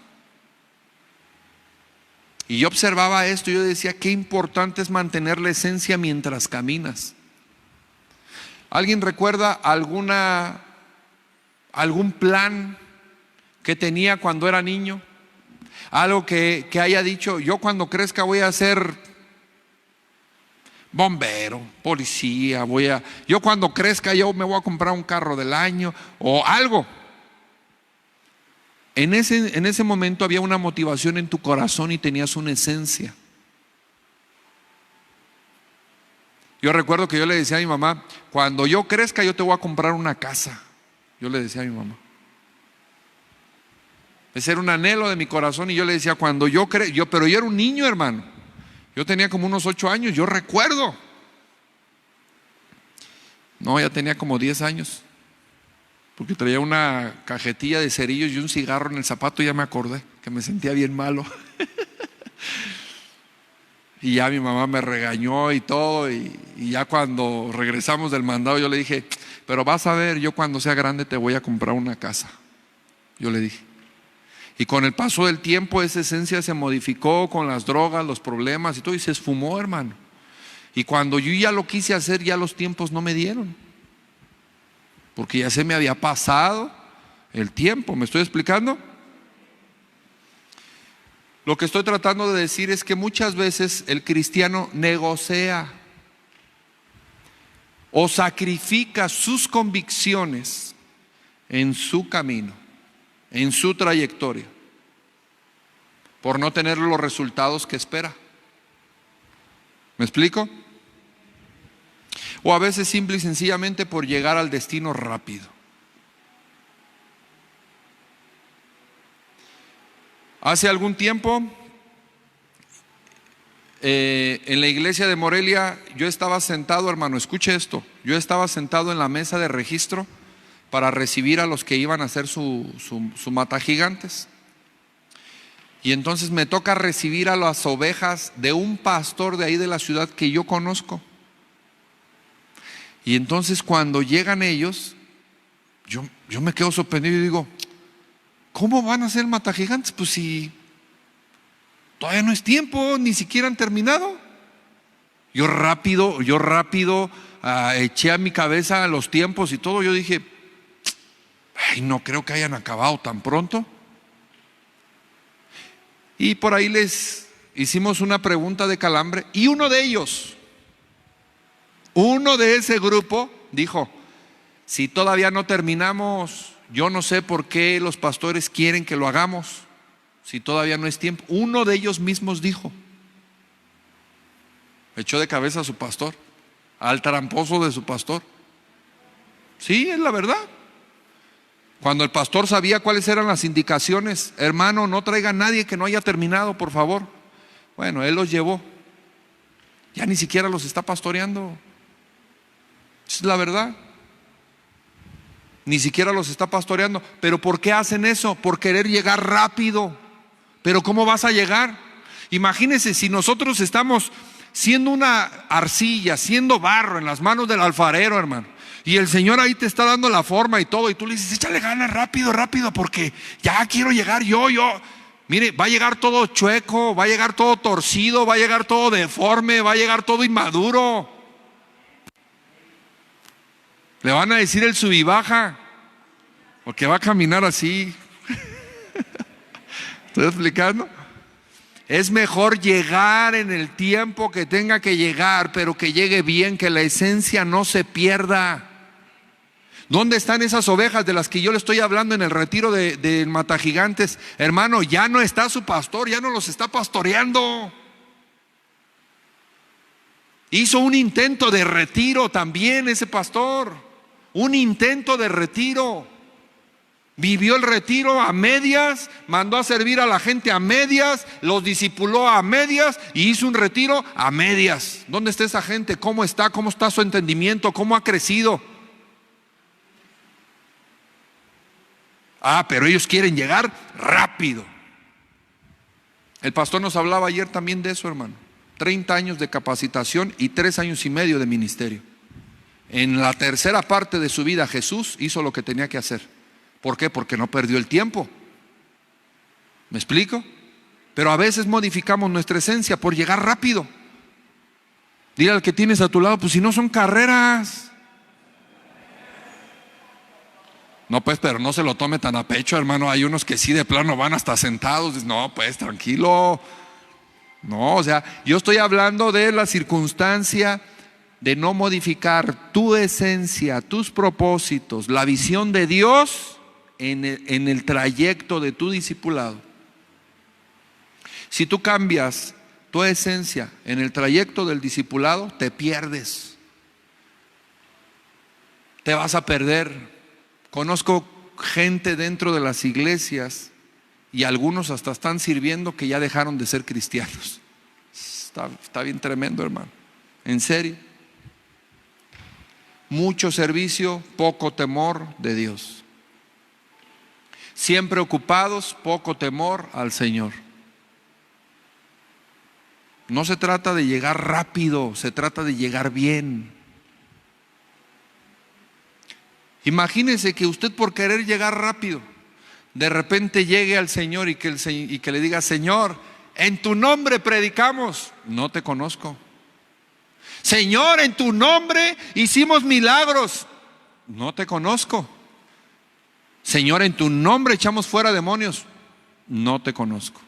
Y yo observaba esto y yo decía: qué importante es mantener la esencia mientras caminas. ¿Alguien recuerda algún plan que tenía cuando era niño? Algo que haya dicho: yo cuando crezca voy a ser bombero, policía, yo cuando crezca yo me voy a comprar un carro del año, o algo. En ese momento había una motivación en tu corazón y tenías una esencia. Yo recuerdo que yo le decía a mi mamá: cuando yo crezca yo te voy a comprar una casa. Yo le decía a mi mamá. Ese era un anhelo de mi corazón y yo le decía: cuando pero yo era un niño, hermano. Yo tenía como unos 8 años, yo recuerdo. No, ya tenía como 10 años. Porque traía una cajetilla de cerillos y un cigarro en el zapato y ya me acordé que me sentía bien malo. Y ya mi mamá me regañó y todo, y ya cuando regresamos del mandado yo le dije: pero vas a ver, yo cuando sea grande te voy a comprar una casa. Yo le dije. Y con el paso del tiempo esa esencia se modificó con las drogas, los problemas y todo, y se esfumó, hermano. Y cuando yo ya lo quise hacer, ya los tiempos no me dieron, porque ya se me había pasado el tiempo. ¿Me estoy explicando? Lo que estoy tratando de decir es que muchas veces el cristiano negocia o sacrifica sus convicciones en su camino, en su trayectoria, por no tener los resultados que espera. ¿Me explico? O a veces simple y sencillamente por llegar al destino rápido. Hace algún tiempo, en la iglesia de Morelia, yo estaba sentado, hermano, escuche esto, yo estaba sentado en la mesa de registro para recibir a los que iban a hacer su matagigantes. Y entonces me toca recibir a las ovejas de un pastor de ahí de la ciudad que yo conozco. Y entonces cuando llegan ellos, yo me quedo sorprendido y digo: ¿cómo van a ser matagigantes? Pues si todavía no es tiempo, ni siquiera han terminado. Yo rápido eché a mi cabeza los tiempos y todo. Yo dije: ay, no creo que hayan acabado tan pronto. Y por ahí les hicimos una pregunta de calambre, y uno de ese grupo dijo: si todavía no terminamos, yo no sé por qué los pastores quieren que lo hagamos. si todavía no es tiempo. Uno de ellos mismos dijo, echó de cabeza a su pastor, al tramposo de su pastor. Sí, es la verdad. Cuando el pastor sabía cuáles eran las indicaciones: hermano, no traiga a nadie que no haya terminado, por favor. Bueno, él los llevó. Ya ni siquiera los está pastoreando. Es la verdad. Ni siquiera los está pastoreando. ¿Pero por qué hacen eso? Por querer llegar rápido. ¿Pero cómo vas a llegar? Imagínense si nosotros estamos siendo una arcilla, siendo barro en las manos del alfarero, hermano, y el Señor ahí te está dando la forma y todo, y tú le dices: échale ganas, rápido, rápido, porque ya quiero llegar yo. Mire, va a llegar todo chueco, va a llegar todo torcido, va a llegar todo deforme, va a llegar todo inmaduro. Le van a decir el sub y baja, porque va a caminar así. ¿Estoy explicando? Es mejor llegar en el tiempo que tenga que llegar, pero que llegue bien, que la esencia no se pierda. ¿Dónde están esas ovejas de las que yo le estoy hablando en el retiro de Matagigantes? Hermano, ya no está su pastor, ya no los está pastoreando. Hizo un intento de retiro también ese pastor. Un intento de retiro. Vivió el retiro a medias, mandó a servir a la gente a medias, los discipuló a medias y hizo un retiro a medias. ¿Dónde está esa gente? ¿Cómo está? ¿Cómo está su entendimiento? ¿Cómo ha crecido? Pero ellos quieren llegar rápido. El pastor nos hablaba ayer también de eso, hermano. 30 años de capacitación y 3 años y medio de ministerio. En la tercera parte de su vida Jesús hizo lo que tenía que hacer. ¿Por qué? Porque no perdió el tiempo. ¿Me explico? Pero a veces modificamos nuestra esencia por llegar rápido. Dile al que tienes a tu lado: pues si no son carreras. No, pues, pero no se lo tome tan a pecho, hermano. Hay unos que sí de plano van hasta sentados. No, pues, tranquilo. No, o sea, yo estoy hablando de la circunstancia de no modificar tu esencia, tus propósitos, la visión de Dios en el trayecto de tu discipulado. Si tú cambias tu esencia en el trayecto del discipulado, te pierdes. Te vas a perder. Conozco gente dentro de las iglesias y algunos hasta están sirviendo que ya dejaron de ser cristianos. Está bien tremendo, hermano. En serio. Mucho servicio, poco temor de Dios. Siempre ocupados, poco temor al Señor. No se trata de llegar rápido, se trata de llegar bien. Imagínese que usted, por querer llegar rápido, de repente llegue al Señor y que le diga: Señor, en tu nombre predicamos. No te conozco. Señor, en tu nombre hicimos milagros. No te conozco. Señor, en tu nombre echamos fuera demonios. No te conozco.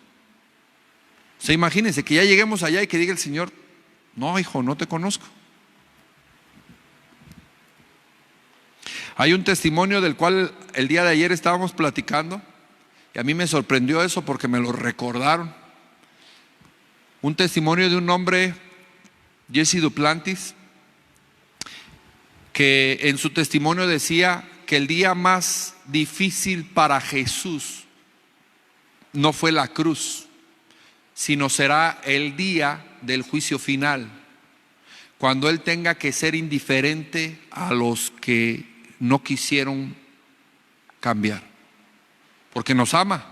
O sea, imagínense que ya lleguemos allá y que diga el Señor: no, hijo, no te conozco. Hay un testimonio del cual el día de ayer estábamos platicando y a mí me sorprendió eso porque me lo recordaron. Un testimonio de un hombre, Jesse Duplantis, que en su testimonio decía que el día más difícil para Jesús no fue la cruz, sino será el día del juicio final, cuando Él tenga que ser indiferente a los que no quisieron cambiar, porque nos ama.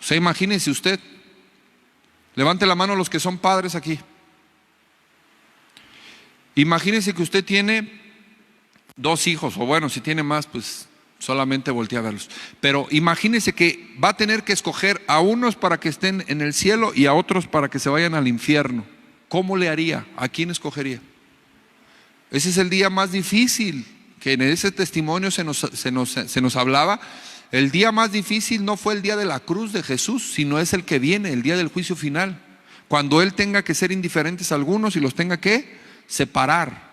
O sea, imagínese usted. Levante la mano los que son padres aquí. Imagínese que usted tiene 2 hijos, o bueno, si tiene más, pues solamente voltea a verlos. Pero imagínese que va a tener que escoger a unos para que estén en el cielo y a otros para que se vayan al infierno. ¿Cómo le haría? ¿A quién escogería? Ese es el día más difícil, que en ese testimonio se nos hablaba. El día más difícil no fue el día de la cruz de Jesús, sino es el que viene, el día del juicio final, cuando Él tenga que ser indiferentes a algunos y los tenga que separar.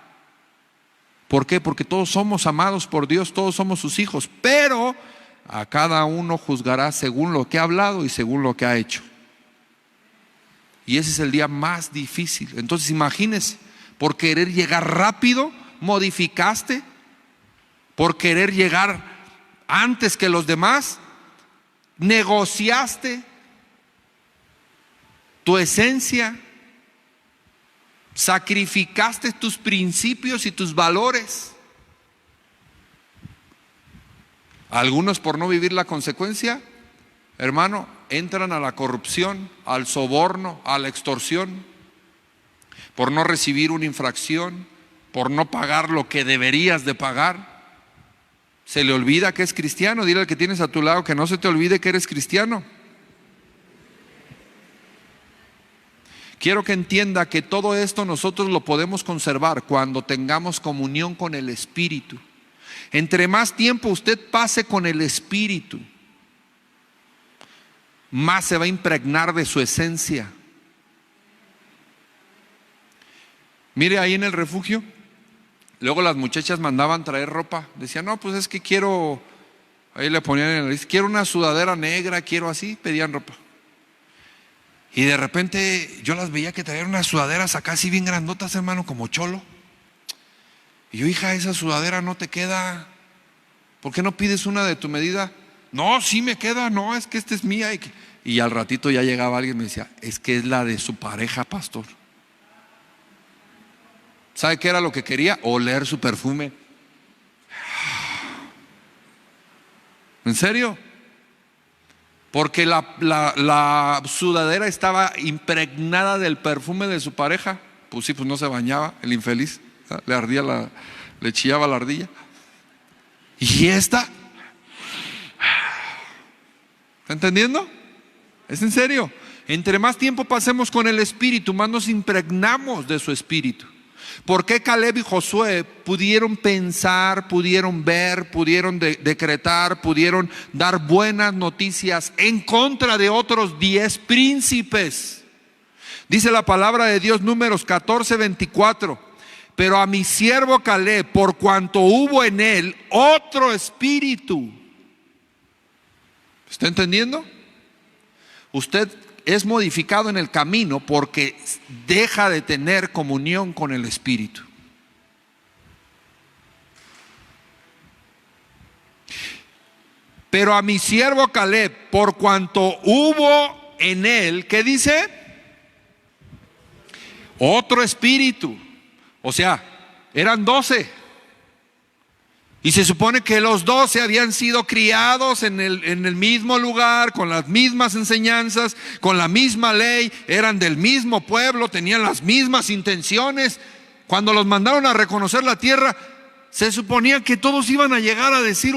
¿Por qué? Porque todos somos amados por Dios, todos somos sus hijos, pero A cada uno juzgará según lo que ha hablado y según lo que ha hecho. Y ese es el día más difícil. Entonces imagínense, por querer llegar rápido, modificaste. Por querer llegar antes que los demás, negociaste tu esencia, sacrificaste tus principios y tus valores. Algunos, por no vivir la consecuencia, hermano, entran a la corrupción, al soborno, a la extorsión, por no recibir una infracción, por no pagar lo que deberías de pagar. Se le olvida que es cristiano. Dile al que tienes a tu lado que no se te olvide que eres cristiano. Quiero que entienda que todo esto nosotros lo podemos conservar cuando tengamos comunión con el Espíritu. Entre más tiempo usted pase con el Espíritu, más se va a impregnar de su esencia. Mire, ahí en el refugio, luego las muchachas mandaban traer ropa. Decían, no, pues es que quiero, ahí le ponían en la lista, quiero una sudadera negra, quiero así, pedían ropa. Y de repente yo las veía que traían unas sudaderas acá así bien grandotas, hermano, como cholo. Y yo, hija, esa sudadera no te queda, ¿por qué no pides una de tu medida? No, sí me queda, no, es que esta es mía. Y al ratito ya llegaba alguien y me decía, es que es la de su pareja, pastor. ¿Sabe qué era lo que quería? Oler su perfume. ¿En serio? Porque la sudadera estaba impregnada del perfume de su pareja. Pues sí, pues no se bañaba, el infeliz. Le ardía le chillaba la ardilla. ¿Y esta? ¿Está entendiendo? ¿Es en serio? Entre más tiempo pasemos con el Espíritu, más nos impregnamos de su Espíritu. ¿Por qué Caleb y Josué pudieron pensar, pudieron ver, pudieron decretar, pudieron dar buenas noticias en contra de otros 10 príncipes? Dice la palabra de Dios, Números 14:24. Pero a mi siervo Caleb, por cuanto hubo en él otro espíritu. ¿Está entendiendo? Usted es modificado en el camino porque deja de tener comunión con el Espíritu. Pero a mi siervo Caleb, por cuanto hubo en él, ¿qué dice? Otro espíritu. O sea, eran 12. Y se supone que los 12 habían sido criados en el mismo lugar, con las mismas enseñanzas, con la misma ley, eran del mismo pueblo, tenían las mismas intenciones. Cuando los mandaron a reconocer la tierra, se suponía que todos iban a llegar a decir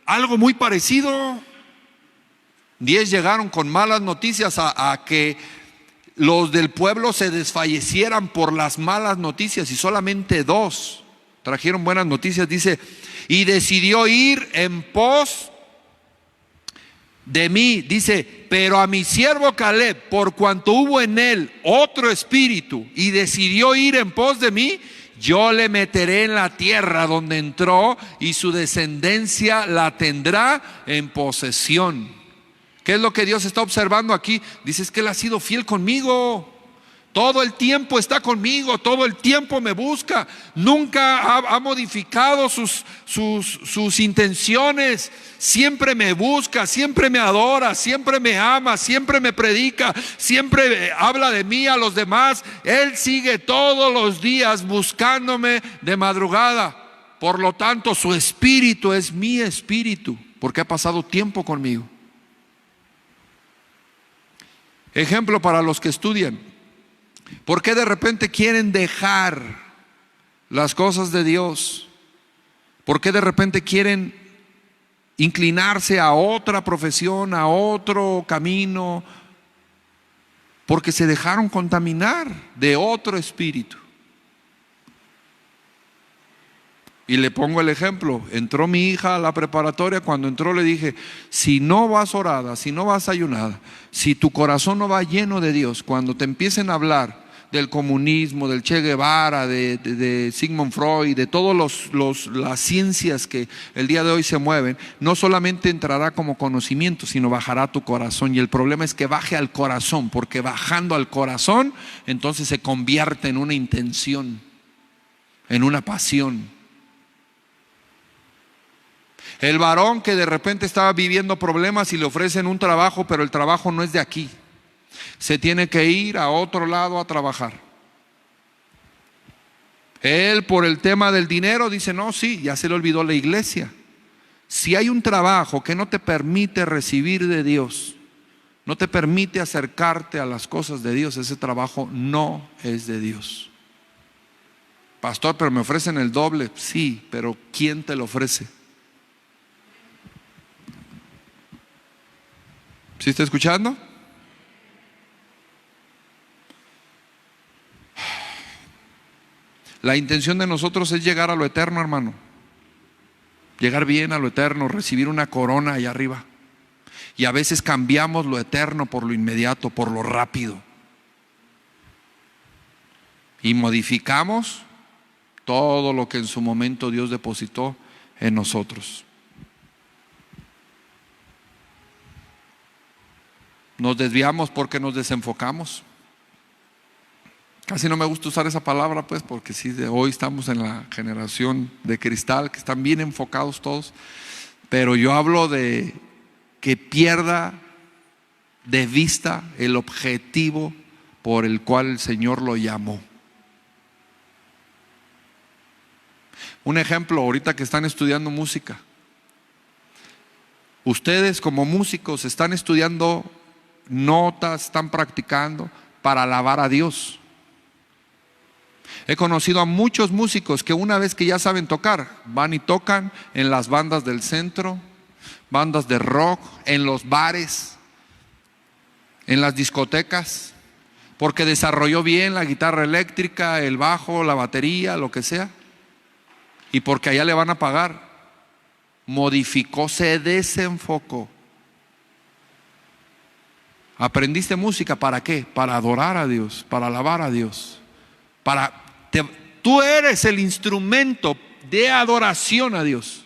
algo muy parecido. 10 llegaron con malas noticias a que los del pueblo se desfallecieran por las malas noticias, y solamente 2 trajeron buenas noticias. Dice, y decidió ir en pos de mí. Dice, pero a mi siervo Caleb, por cuanto hubo en él otro espíritu y decidió ir en pos de mí, yo le meteré en la tierra donde entró y su descendencia la tendrá en posesión. ¿Qué es lo que Dios está observando aquí? Dice, es que Él ha sido fiel conmigo. Todo el tiempo está conmigo, todo el tiempo me busca. Nunca ha modificado sus intenciones. Siempre me busca, siempre me adora, siempre me ama, siempre me predica, siempre habla de mí a los demás. Él sigue todos los días buscándome de madrugada. Por lo tanto, su espíritu es mi espíritu, porque ha pasado tiempo conmigo. Ejemplo para los que estudian. ¿Por qué de repente quieren dejar las cosas de Dios? ¿Por qué de repente quieren inclinarse a otra profesión, a otro camino? Porque se dejaron contaminar de otro espíritu. Y le pongo el ejemplo. Entró mi hija a la preparatoria. Cuando entró le dije, si no vas orada, si no vas ayunada, si tu corazón no va lleno de Dios, cuando te empiecen a hablar del comunismo, del Che Guevara, de Sigmund Freud, de todas las ciencias que el día de hoy se mueven, no solamente entrará como conocimiento, sino bajará a tu corazón. Y el problema es que baje al corazón, porque bajando al corazón, entonces se convierte en una intención, en una pasión. El varón que de repente estaba viviendo problemas y le ofrecen un trabajo, pero el trabajo no es de aquí. Se tiene que ir a otro lado a trabajar. Él, por el tema del dinero, dice, no, sí, ya se le olvidó la iglesia. Si hay un trabajo que no te permite recibir de Dios, no te permite acercarte a las cosas de Dios, ese trabajo no es de Dios. Pastor, pero me ofrecen el doble. Sí, pero ¿quién te lo ofrece? ¿Sí está escuchando? La intención de nosotros es llegar a lo eterno, hermano. Llegar bien a lo eterno, recibir una corona allá arriba. Y a veces cambiamos lo eterno por lo inmediato, por lo rápido. Y modificamos todo lo que en su momento Dios depositó en nosotros. Nos desviamos porque nos desenfocamos. Casi no me gusta usar esa palabra, pues, porque sí, hoy estamos en la generación de cristal, que están bien enfocados todos. Pero yo hablo de que pierda de vista el objetivo por el cual el Señor lo llamó. Un ejemplo, ahorita que están estudiando música. Ustedes como músicos están estudiando notas, están practicando para alabar a Dios. He conocido a muchos músicos que una vez que ya saben tocar, van y tocan en las bandas del centro, bandas de rock, en los bares, en las discotecas, porque desarrolló bien la guitarra eléctrica, el bajo, la batería, lo que sea, y porque allá le van a pagar. Modificó, se desenfocó. ¿Aprendiste música para qué? Para adorar a Dios, para alabar a Dios. Tú eres el instrumento de adoración a Dios.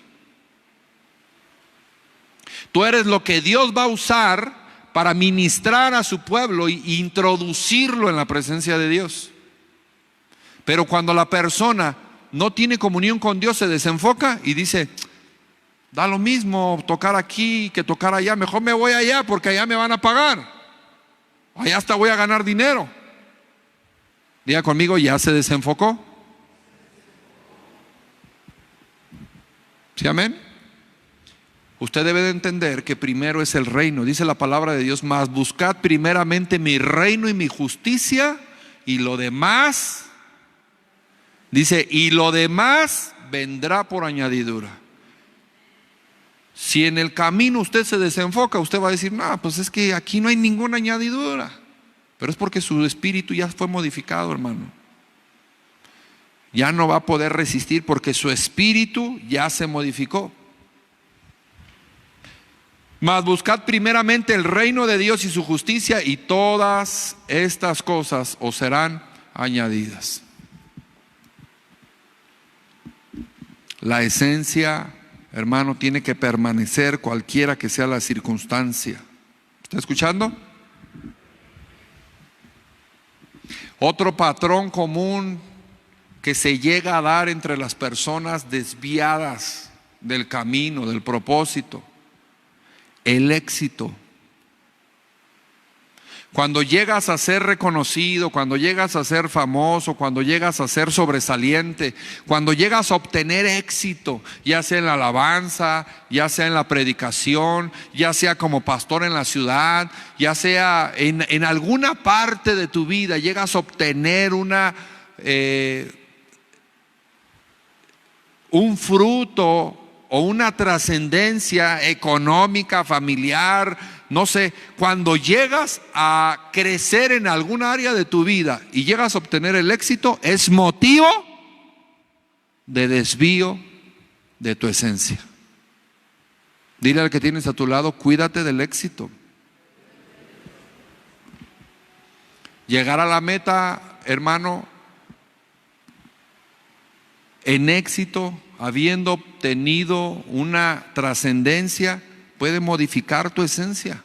Tú eres lo que Dios va a usar para ministrar a su pueblo e introducirlo en la presencia de Dios. Pero cuando la persona no tiene comunión con Dios, se desenfoca y dice, da lo mismo tocar aquí que tocar allá, mejor me voy allá porque allá me van a pagar. Allá hasta voy a ganar dinero. Diga conmigo, ya se desenfocó. ¿Sí, amén? Usted debe de entender que primero es el reino. Dice la palabra de Dios, mas buscad primeramente mi reino y mi justicia, y lo demás, dice, y lo demás vendrá por añadidura. Si en el camino usted se desenfoca, usted va a decir, no, pues es que aquí no hay ninguna añadidura. Pero es porque su espíritu ya fue modificado, hermano. Ya no va a poder resistir porque su espíritu ya se modificó. Mas buscad primeramente el reino de Dios y su justicia, y todas estas cosas os serán añadidas. La esencia, hermano, tiene que permanecer cualquiera que sea la circunstancia. ¿Está escuchando? Otro patrón común que se llega a dar entre las personas desviadas del camino, del propósito, el éxito. Cuando llegas a ser reconocido, cuando llegas a ser famoso, cuando llegas a ser sobresaliente, cuando llegas a obtener éxito, ya sea en la alabanza, ya sea en la predicación, ya sea como pastor en la ciudad, ya sea en alguna parte de tu vida, llegas a obtener un fruto o una trascendencia económica, familiar, no sé, cuando llegas a crecer en algún área de tu vida y llegas a obtener el éxito, es motivo de desvío de tu esencia. Dile al que tienes a tu lado, cuídate del éxito. Llegar a la meta hermano, en éxito, habiendo obtenido una trascendencia, puede modificar tu esencia.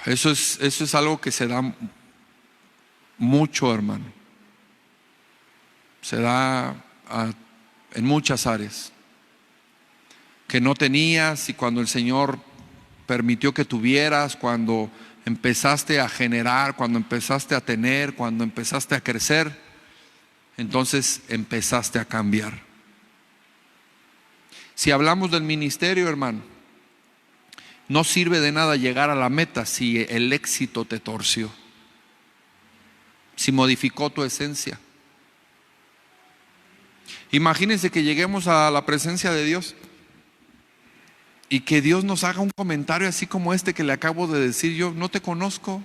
Eso es algo que se da mucho, hermano. Se da en muchas áreas que no tenías, y cuando el Señor permitió que tuvieras, cuando empezaste a generar, cuando empezaste a tener, cuando empezaste a crecer, entonces empezaste a cambiar. Si hablamos del ministerio, hermano, no sirve de nada llegar a la meta si el éxito te torció, si modificó tu esencia. Imagínense que lleguemos a la presencia de Dios y que Dios nos haga un comentario así como este que le acabo de decir yo: no te conozco.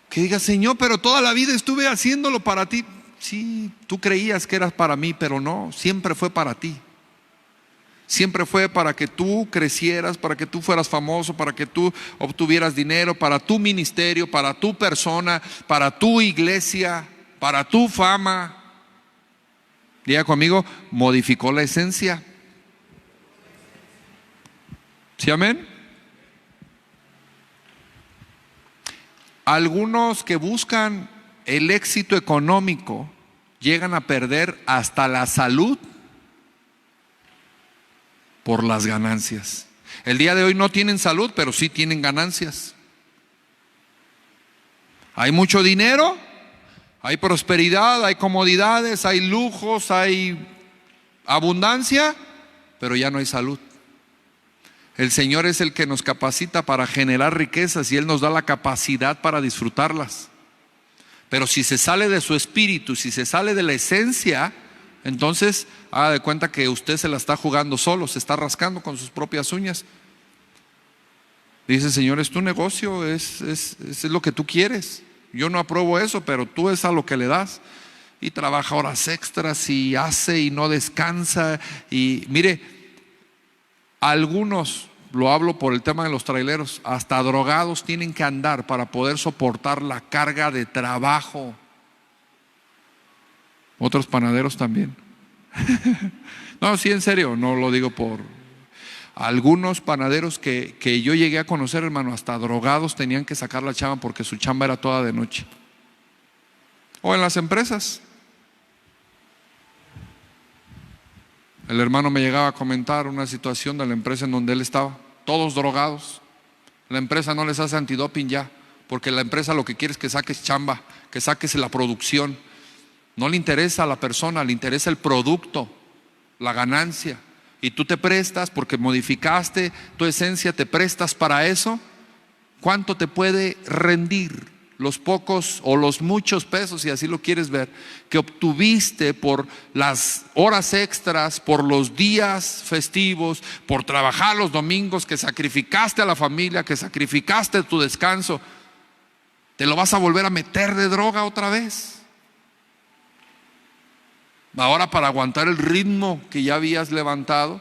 Que diga: Señor, pero toda la vida estuve haciéndolo para ti. Sí, tú creías que eras para mí, pero no, siempre fue para ti. Siempre fue para que tú crecieras, para que tú fueras famoso, para que tú obtuvieras dinero, para tu ministerio, para tu persona, para tu iglesia, para tu fama. Diga conmigo: modificó la esencia. ¿Sí, amén? Algunos que buscan el éxito económico llegan a perder hasta la salud por las ganancias. El día de hoy no tienen salud, pero sí tienen ganancias. Hay mucho dinero, hay prosperidad, hay comodidades, hay lujos, hay abundancia, pero ya no hay salud. El Señor es el que nos capacita para generar riquezas y Él nos da la capacidad para disfrutarlas. Pero si se sale de su espíritu, si se sale de la esencia, entonces haga de cuenta que usted se la está jugando solo, se está rascando con sus propias uñas. Dice: Señor, es tu negocio, es lo que tú quieres. Yo no apruebo eso, pero tú es a lo que le das. Y trabaja horas extras y hace y no descansa. Y mire, algunos, lo hablo por el tema de los traileros, hasta drogados tienen que andar para poder soportar la carga de trabajo. Otros panaderos también. No, sí, en serio, no lo digo por... Algunos panaderos que yo llegué a conocer, hermano, hasta drogados tenían que sacar la chamba porque su chamba era toda de noche. O en las empresas. El hermano me llegaba a comentar una situación de la empresa en donde él estaba, todos drogados. La empresa no les hace antidoping ya, porque la empresa lo que quiere es que saques chamba, que saques la producción. No le interesa a la persona, le interesa el producto, la ganancia. Y tú te prestas porque modificaste tu esencia, te prestas para eso. ¿Cuánto te puede rendir los pocos o los muchos pesos, si así lo quieres ver, que obtuviste por las horas extras, por los días festivos, por trabajar los domingos, que sacrificaste a la familia, que sacrificaste tu descanso? ¿Te lo vas a volver a meter de droga otra vez? Ahora para aguantar el ritmo que ya habías levantado,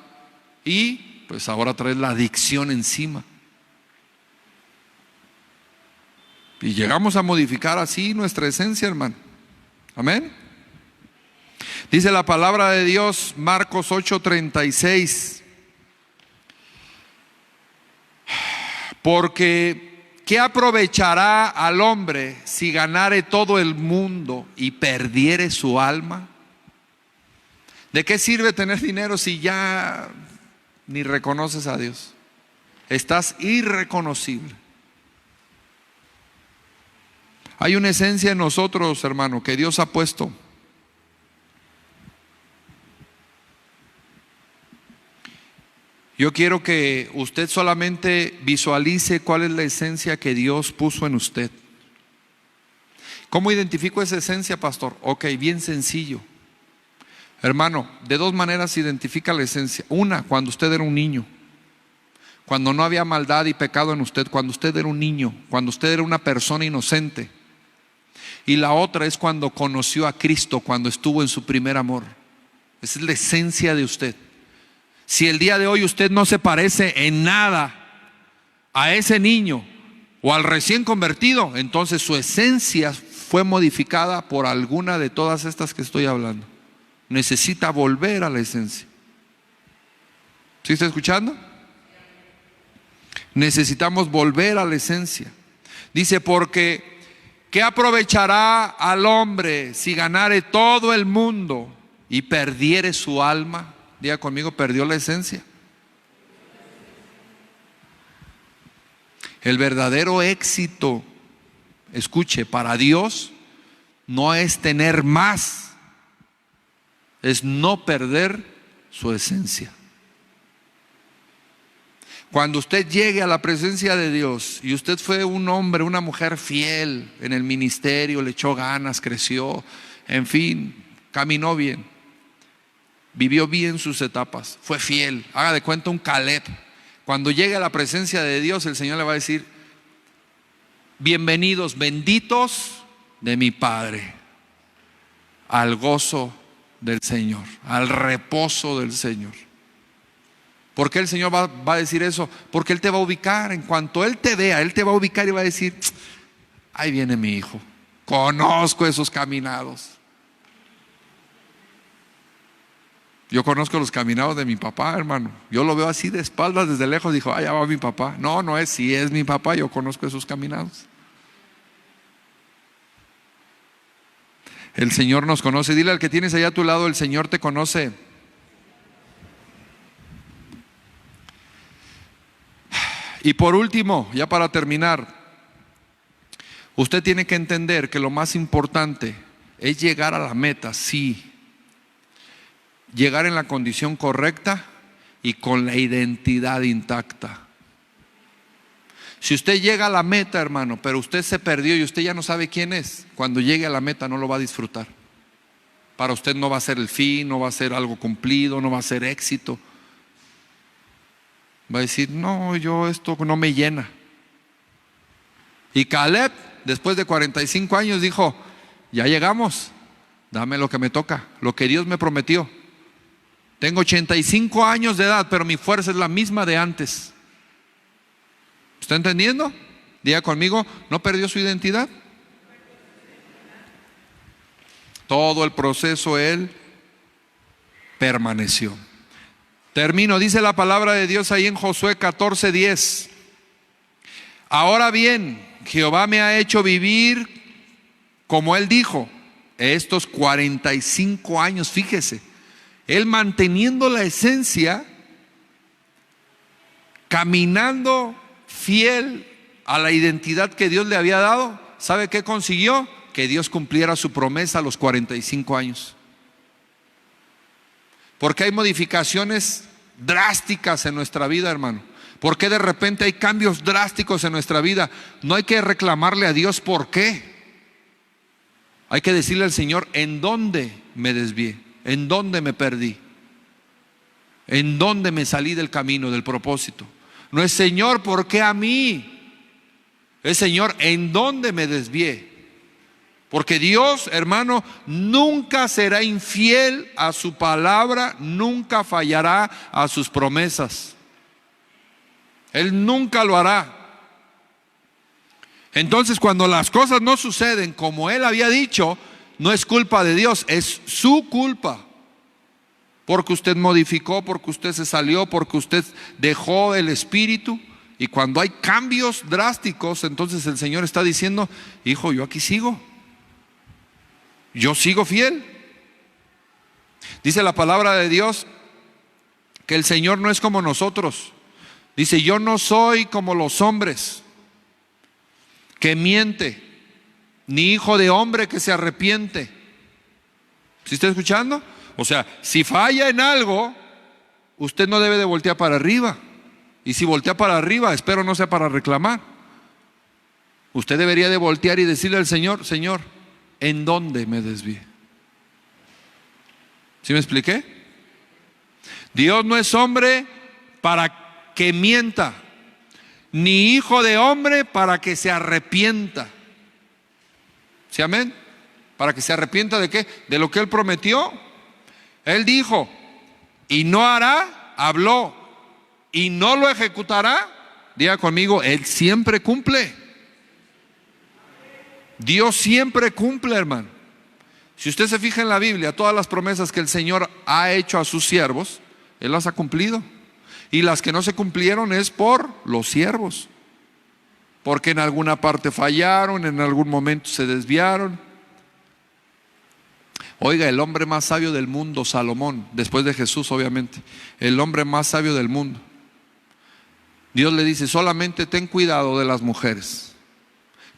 y pues ahora traes la adicción encima. Y llegamos a modificar así nuestra esencia, hermano. Amén. Dice la palabra de Dios, Marcos 8:36. Porque ¿qué aprovechará al hombre si ganare todo el mundo y perdiere su alma? ¿De qué sirve tener dinero si ya ni reconoces a Dios? Estás irreconocible. Hay una esencia en nosotros, hermano, que Dios ha puesto. Yo quiero que usted solamente visualice cuál es la esencia que Dios puso en usted. ¿Cómo identifico esa esencia, pastor? Ok, bien sencillo. Hermano, de dos maneras se identifica la esencia. Una, cuando usted era un niño, cuando no había maldad y pecado en usted, cuando usted era un niño, cuando usted era una persona inocente. Y la otra es cuando conoció a Cristo, cuando estuvo en su primer amor. Esa es la esencia de usted. Si el día de hoy usted no se parece en nada a ese niño o al recién convertido, entonces su esencia fue modificada por alguna de todas estas que estoy hablando. Necesita volver a la esencia. ¿Sí está escuchando? Necesitamos volver a la esencia. Dice, porque ¿qué aprovechará al hombre si ganare todo el mundo y perdiere su alma? Diga conmigo, perdió la esencia. El verdadero éxito, escuche, para Dios no es tener más, es no perder su esencia. Cuando usted llegue a la presencia de Dios y usted fue un hombre, una mujer fiel en el ministerio, le echó ganas, creció, en fin, caminó bien, vivió bien sus etapas, fue fiel, haga de cuenta un Caleb. Cuando llegue a la presencia de Dios, el Señor le va a decir: bienvenidos, benditos de mi Padre, al gozo del Señor, al reposo del Señor. ¿Por qué el Señor va a decir eso? Porque Él te va a ubicar. En cuanto Él te vea, Él te va a ubicar y va a decir: ahí viene mi hijo, conozco esos caminados. Yo conozco los caminados de mi papá, hermano. Yo lo veo así de espaldas desde lejos. Dijo: allá va mi papá. No, no es, si es mi papá, yo conozco esos caminados. El Señor nos conoce. Dile al que tienes allá a tu lado: el Señor te conoce. Y por último, ya para terminar, usted tiene que entender que lo más importante es llegar a la meta, sí. Llegar en la condición correcta y con la identidad intacta. Si usted llega a la meta, hermano, pero usted se perdió y usted ya no sabe quién es, cuando llegue a la meta no lo va a disfrutar. Para usted no va a ser el fin, no va a ser algo cumplido, no va a ser éxito. Va a decir: no, yo esto no me llena. Y Caleb, después de 45 años, dijo: ya llegamos, dame lo que me toca, lo que Dios me prometió. Tengo 85 años de edad, pero mi fuerza es la misma de antes. ¿Está entendiendo? Diga conmigo: ¿no perdió su identidad? Todo el proceso Él permaneció. Termino, dice la palabra de Dios ahí en Josué 14:10. Ahora bien, Jehová me ha hecho vivir como Él dijo, estos 45 años, fíjese, Él manteniendo la esencia, caminando fiel a la identidad que Dios le había dado. ¿Sabe qué consiguió? Que Dios cumpliera su promesa a los 45 años. Porque hay modificaciones drásticas en nuestra vida, hermano. Porque de repente hay cambios drásticos en nuestra vida. No hay que reclamarle a Dios por qué. Hay que decirle al Señor: ¿en dónde me desvié? ¿En dónde me perdí? ¿En dónde me salí del camino, del propósito? No es: Señor, ¿por qué a mí? Es: Señor, ¿en dónde me desvié? Porque Dios, hermano, nunca será infiel a su palabra, nunca fallará a sus promesas. Él nunca lo hará. Entonces, cuando las cosas no suceden como Él había dicho, no es culpa de Dios, es su culpa. Porque usted modificó, porque usted se salió, porque usted dejó el Espíritu. Y cuando hay cambios drásticos, entonces el Señor está diciendo: hijo, yo aquí sigo. Yo sigo fiel. Dice la palabra de Dios que el Señor no es como nosotros. Dice: yo no soy como los hombres, que miente, ni hijo de hombre que se arrepiente. ¿Sí está escuchando? O sea, si falla en algo, usted no debe de voltear para arriba. Y si voltea para arriba, espero no sea para reclamar. Usted debería de voltear y decirle al Señor: Señor, ¿en dónde me desvié? ¿Sí me expliqué? Dios no es hombre para que mienta, ni hijo de hombre para que se arrepienta. ¿Sí, amén? ¿Para que se arrepienta de qué? De lo que Él prometió. Él dijo: y no hará habló y no lo ejecutará, diga conmigo, Él siempre cumple. Dios siempre cumple, hermano. Si usted se fija en la Biblia, todas las promesas que el Señor ha hecho a sus siervos, Él las ha cumplido. Y las que no se cumplieron es por los siervos, porque en alguna parte fallaron, en algún momento se desviaron. Oiga, el hombre más sabio del mundo, Salomón, después de Jesús obviamente, el hombre más sabio del mundo, Dios le dice: solamente ten cuidado de las mujeres.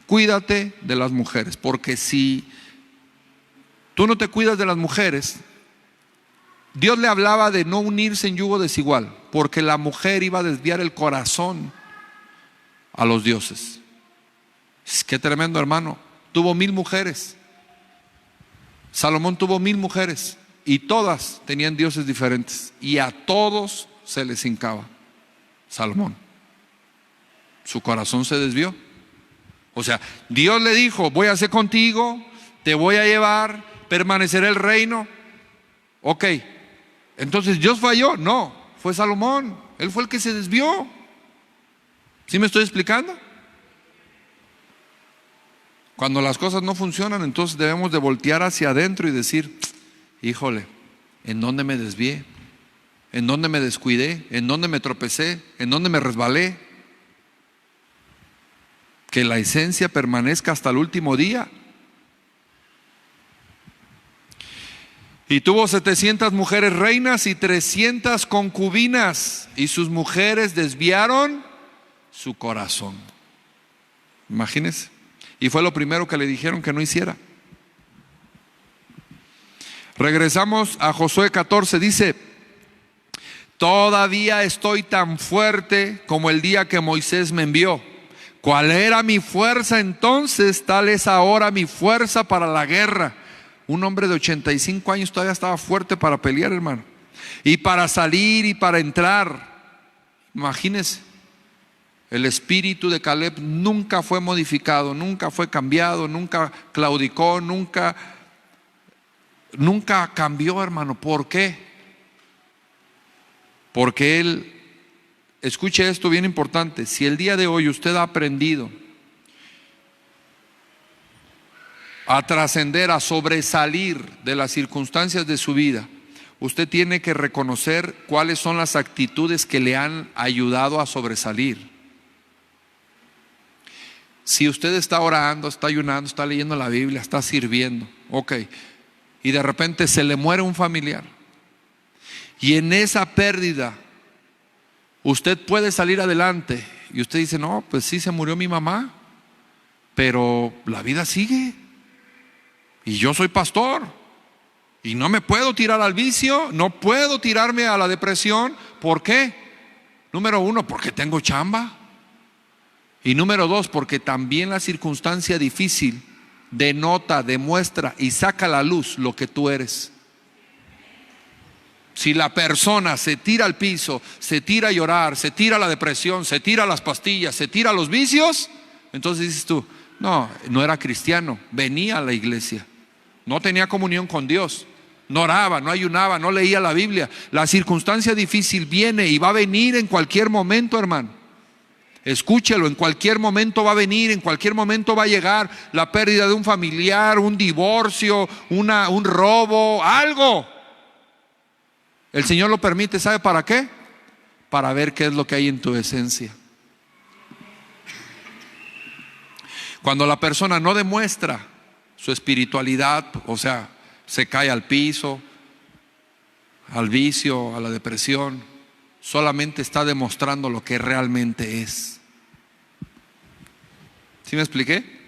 Cuídate de las mujeres, porque si tú no te cuidas de las mujeres, Dios le hablaba de no unirse en yugo desigual, porque la mujer iba a desviar el corazón a los dioses. Qué tremendo, hermano. Tuvo 1000 mujeres. Salomón tuvo 1000 mujeres y todas tenían dioses diferentes, y a todos se les hincaba Salomón. Su corazón se desvió. O sea, Dios le dijo: voy a hacer contigo, te voy a llevar, permanecerá el reino. Ok, entonces Dios falló. No, fue Salomón. Él fue el que se desvió. ¿Sí me estoy explicando? Cuando las cosas no funcionan, entonces debemos de voltear hacia adentro y decir: híjole, ¿en dónde me desvié? ¿En dónde me descuidé? ¿En dónde me tropecé? ¿En dónde me resbalé? Que la esencia permanezca hasta el último día. Y tuvo 700 mujeres reinas y 300 concubinas, y sus mujeres desviaron su corazón. Imagínense. Y fue lo primero que le dijeron que no hiciera. Regresamos a Josué 14, dice: todavía estoy tan fuerte como el día que Moisés me envió. ¿Cuál era mi fuerza entonces? Tal es ahora mi fuerza para la guerra. Un hombre de 85 años todavía estaba fuerte para pelear, hermano. Y para salir y para entrar. Imagínense. El espíritu de Caleb nunca fue modificado, nunca fue cambiado, nunca claudicó, nunca cambió, hermano. ¿Por qué? Porque él, escuche esto bien importante: si el día de hoy usted ha aprendido a trascender, a sobresalir de las circunstancias de su vida, usted tiene que reconocer cuáles son las actitudes que le han ayudado a sobresalir. Si usted está orando, está ayunando, está leyendo la Biblia, está sirviendo, ok, y de repente se le muere un familiar, y en esa pérdida usted puede salir adelante, y usted dice: no, pues sí, se murió mi mamá, pero la vida sigue, y yo soy pastor, y no me puedo tirar al vicio, no puedo tirarme a la depresión. ¿Por qué? Número 1, porque tengo chamba. Y número 2, porque también la circunstancia difícil denota, demuestra y saca a la luz lo que tú eres. Si la persona se tira al piso, se tira a llorar, se tira a la depresión, se tira a las pastillas, se tira a los vicios, entonces dices tú: no, no era cristiano, venía a la iglesia, no tenía comunión con Dios, no oraba, no ayunaba, no leía la Biblia. La circunstancia difícil viene y va a venir en cualquier momento, hermano. Escúchelo, en cualquier momento va a venir, en cualquier momento va a llegar la pérdida de un familiar, un divorcio, un robo, algo. El Señor lo permite, ¿sabe para qué? Para ver qué es lo que hay en tu esencia. Cuando la persona no demuestra su espiritualidad, o sea, se cae al piso, al vicio, a la depresión, solamente está demostrando lo que realmente es. ¿Sí me expliqué?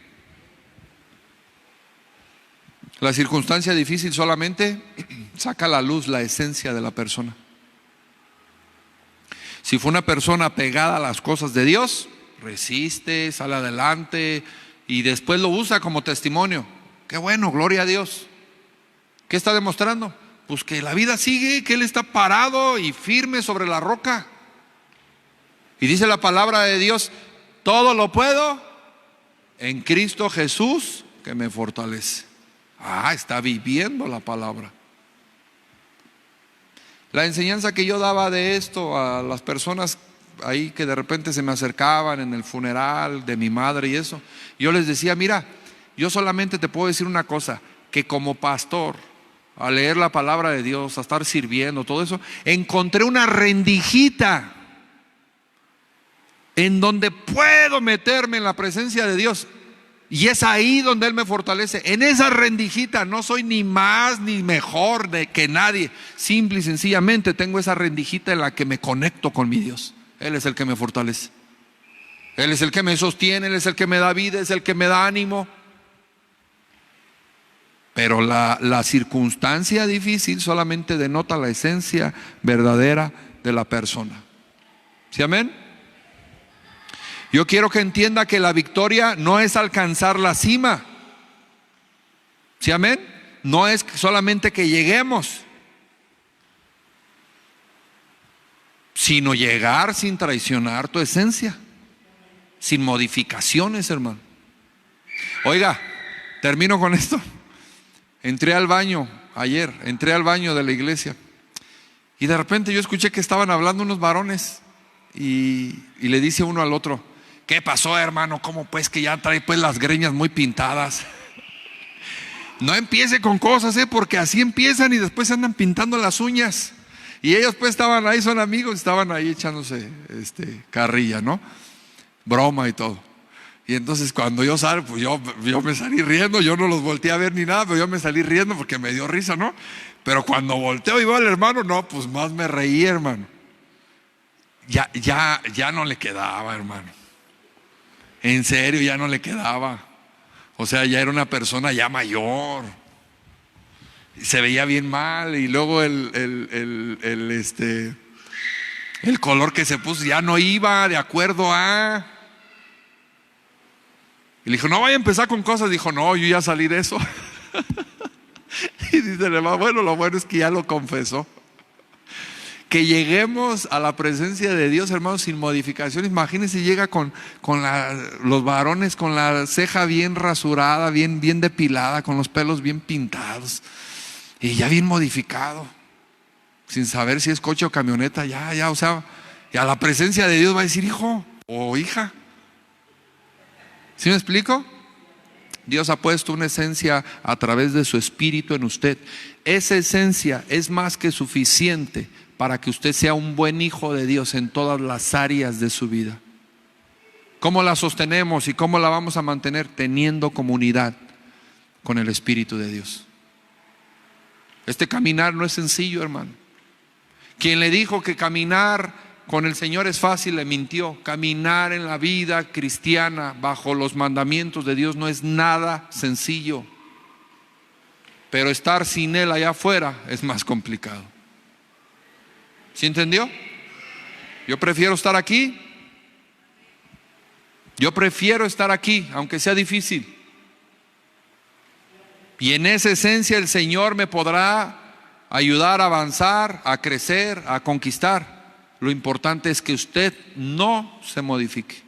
La circunstancia difícil solamente saca a la luz la esencia de la persona. Si fue una persona pegada a las cosas de Dios, resiste, sale adelante y después lo usa como testimonio. Qué bueno, gloria a Dios. ¿Qué está demostrando? Pues que la vida sigue, que Él está parado y firme sobre la roca. Y dice la palabra de Dios: todo lo puedo en Cristo Jesús que me fortalece. Está viviendo la palabra. La enseñanza que yo daba de esto a las personas ahí que de repente se me acercaban en el funeral de mi madre y eso, yo les decía, mira, yo solamente te puedo decir una cosa, que como pastor, a leer la palabra de Dios, a estar sirviendo, todo eso, encontré una rendijita en donde puedo meterme en la presencia de Dios. Y es ahí donde Él me fortalece. En esa rendijita no soy ni más ni mejor que nadie. Simple y sencillamente tengo esa rendijita en la que me conecto con mi Dios. Él es el que me fortalece. Él es el que me sostiene, Él es el que me da vida, es el que me da ánimo. Pero la circunstancia difícil solamente denota la esencia verdadera de la persona. ¿Sí, amén? Yo quiero que entienda que la victoria no es alcanzar la cima. ¿Sí, amén? No es solamente que lleguemos, sino llegar sin traicionar tu esencia, sin modificaciones, hermano. Oiga, termino con esto. Entré al baño ayer, entré al baño de la iglesia y de repente yo escuché que estaban hablando unos varones y le dice uno al otro, ¿qué pasó, hermano? ¿Cómo pues que ya trae pues las greñas muy pintadas? No empiece con cosas, porque así empiezan y después se andan pintando las uñas. Y ellos pues estaban ahí, son amigos, estaban ahí echándose carrilla, ¿no? Broma y todo. Y entonces cuando yo salgo, pues yo me salí riendo, yo no los volteé a ver ni nada, pero yo me salí riendo porque me dio risa, ¿no? Pero cuando volteo y veo al hermano, no, pues más me reí, hermano. Ya no le quedaba, hermano. En serio, ya no le quedaba. O sea, ya era una persona ya mayor. Se veía bien mal y luego el color que se puso ya no iba de acuerdo a... Y le dijo, no vaya a empezar con cosas. Dijo, no, yo ya salí de eso. Y dice el hermano, bueno, lo bueno es que ya lo confesó. Que lleguemos a la presencia de Dios, hermanos, sin modificaciones. Imagínense, llega con los varones con la ceja bien rasurada, bien depilada, con los pelos bien pintados y ya bien modificado, sin saber si es coche o camioneta, o sea, y a la presencia de Dios va a decir, hijo o hija. ¿Sí me explico? Dios ha puesto una esencia a través de su espíritu en usted. Esa esencia es más que suficiente para que usted sea un buen hijo de Dios en todas las áreas de su vida. ¿Cómo la sostenemos y cómo la vamos a mantener? Teniendo comunidad con el Espíritu de Dios. Este caminar no es sencillo, hermano. Quien le dijo que caminar con el Señor es fácil, le mintió. Caminar en la vida cristiana bajo los mandamientos de Dios no es nada sencillo. Pero estar sin Él allá afuera es más complicado. ¿Sí entendió? Yo prefiero estar aquí. Yo prefiero estar aquí, aunque sea difícil. Y en esa esencia el Señor me podrá ayudar a avanzar, a crecer, a conquistar. Lo importante es que usted no se modifique.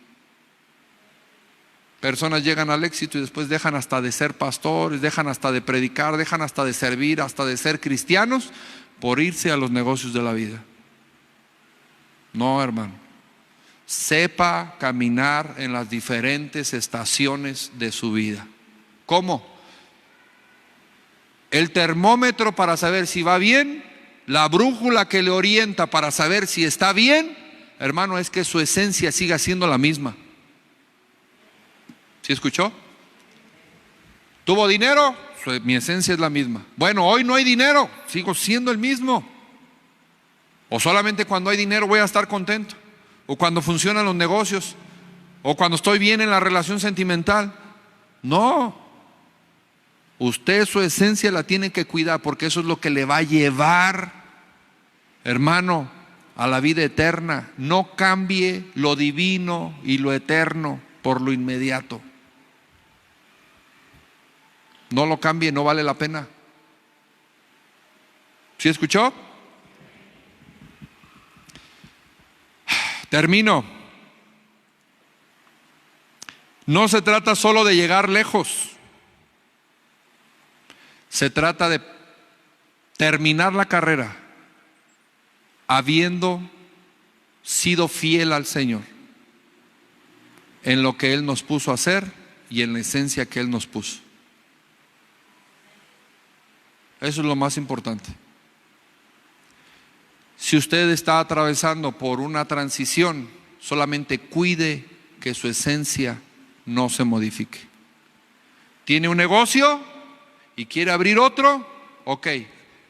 Personas llegan al éxito y después dejan hasta de ser pastores, dejan hasta de predicar, dejan hasta de servir, hasta de ser cristianos por irse a los negocios de la vida. No, hermano. Sepa caminar en las diferentes estaciones de su vida. ¿Cómo? El termómetro para saber si va bien, la brújula que le orienta para saber si está bien, hermano, es que su esencia siga siendo la misma. ¿Sí escuchó? ¿Tuvo dinero? Mi esencia es la misma. Bueno, hoy no hay dinero, sigo siendo el mismo. O solamente cuando hay dinero voy a estar contento, o cuando funcionan los negocios, o cuando estoy bien en la relación sentimental. No. Usted su esencia la tiene que cuidar, porque eso es lo que le va a llevar, hermano, a la vida eterna. No cambie lo divino y lo eterno por lo inmediato. No lo cambie, no vale la pena. ¿Sí escuchó? Termino. No se trata solo de llegar lejos. Se trata de terminar la carrera habiendo sido fiel al Señor en lo que Él nos puso a hacer y en la esencia que Él nos puso. Eso es lo más importante. Si usted está atravesando por una transición, solamente cuide que su esencia no se modifique. ¿Tiene un negocio y quiere abrir otro? Ok.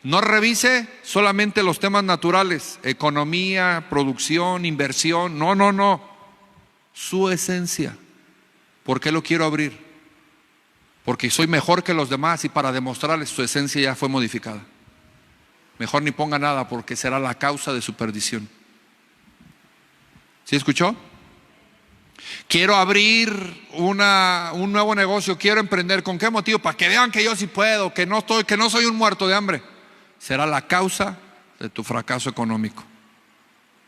No revise solamente los temas naturales, economía, producción, inversión. No. Su esencia. ¿Por qué lo quiero abrir? Porque soy mejor que los demás y para demostrarles su esencia ya fue modificada. Mejor ni ponga nada porque será la causa de su perdición. ¿Sí escuchó? Quiero abrir un nuevo negocio, quiero emprender. ¿Con qué motivo? Para que vean que yo sí puedo, que no soy un muerto de hambre. Será la causa de tu fracaso económico.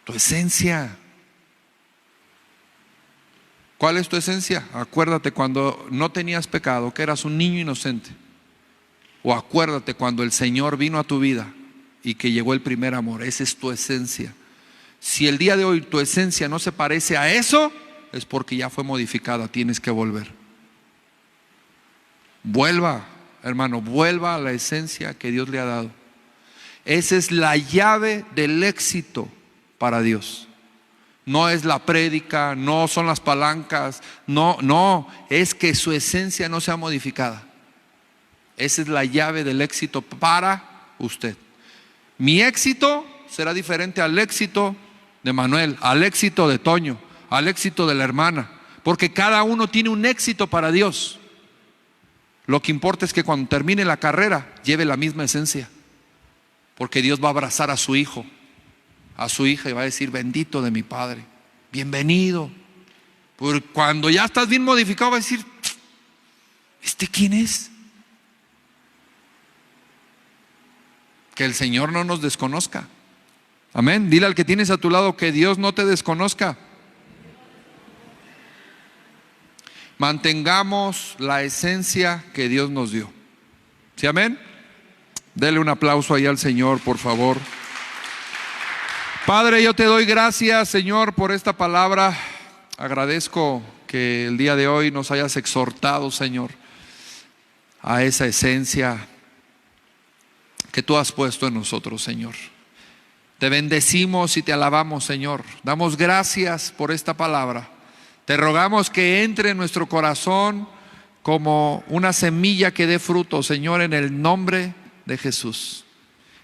Tu esencia. ¿Cuál es tu esencia? Acuérdate cuando no tenías pecado, que eras un niño inocente. O acuérdate cuando el Señor vino a tu vida y que llegó el primer amor. Esa es tu esencia. Si el día de hoy tu esencia no se parece a eso, es porque ya fue modificada, tienes que volver. Vuelva, hermano, vuelva a la esencia que Dios le ha dado. Esa es la llave del éxito para Dios. No es la prédica, no son las palancas, no, es que su esencia no sea modificada. Esa es la llave del éxito para usted. Mi éxito será diferente al éxito de Manuel, al éxito de Toño, al éxito de la hermana, porque cada uno tiene un éxito para Dios. Lo que importa es que cuando termine la carrera lleve la misma esencia, porque Dios va a abrazar a su hijo, a su hija, y va a decir: bendito de mi Padre, bienvenido. Porque cuando ya estás bien modificado va a decir: ¿este quién es? Que el Señor no nos desconozca. Amén. Dile al que tienes a tu lado que Dios no te desconozca. Mantengamos la esencia que Dios nos dio. ¿Sí, amén? Dele un aplauso ahí al Señor, por favor. Padre, yo te doy gracias, Señor, por esta palabra. Agradezco que el día de hoy nos hayas exhortado, Señor, a esa esencia que tú has puesto en nosotros, Señor. Te bendecimos y te alabamos, Señor. Damos gracias por esta palabra. Te rogamos que entre en nuestro corazón como una semilla que dé fruto, Señor, en el nombre de Jesús.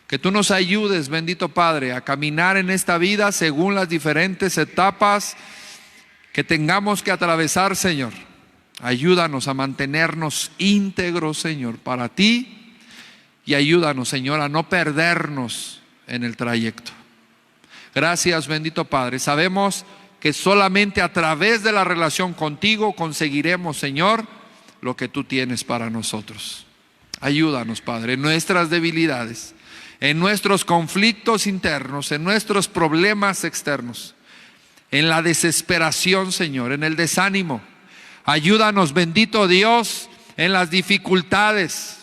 Que tú nos ayudes, bendito Padre, a caminar en esta vida según las diferentes etapas que tengamos que atravesar, Señor. Ayúdanos a mantenernos íntegros, Señor, para ti. Y ayúdanos, Señor, a no perdernos en el trayecto. Gracias, bendito Padre. Sabemos que solamente a través de la relación contigo conseguiremos, Señor, lo que tú tienes para nosotros. Ayúdanos, Padre, en nuestras debilidades, en nuestros conflictos internos, en nuestros problemas externos, en la desesperación, Señor, en el desánimo. Ayúdanos, bendito Dios, en las dificultades,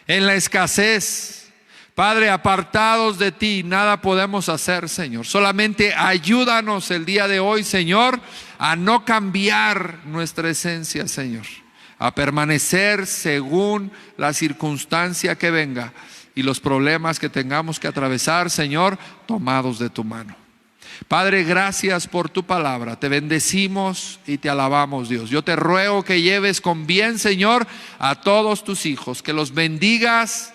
en la escasez. Padre, apartados de ti, nada podemos hacer, Señor. Solamente ayúdanos el día de hoy, Señor, a no cambiar nuestra esencia, Señor. A permanecer según la circunstancia que venga y los problemas que tengamos que atravesar, Señor, tomados de tu mano. Padre, gracias por tu palabra. Te bendecimos y te alabamos, Dios. Yo te ruego que lleves con bien, Señor, a todos tus hijos, que los bendigas,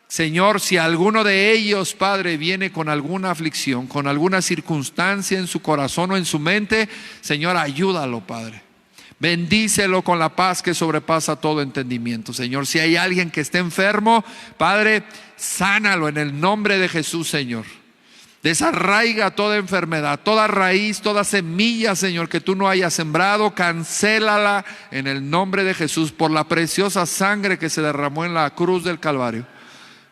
Señor. Si alguno de ellos, Padre, viene con alguna aflicción, con alguna circunstancia en su corazón o en su mente, Señor, ayúdalo, Padre. Bendícelo con la paz que sobrepasa todo entendimiento, Señor. Si hay alguien que esté enfermo, Padre, sánalo en el nombre de Jesús, Señor. Desarraiga toda enfermedad, toda raíz, toda semilla, Señor, que tú no hayas sembrado, cancélala en el nombre de Jesús por la preciosa sangre que se derramó en la cruz del Calvario.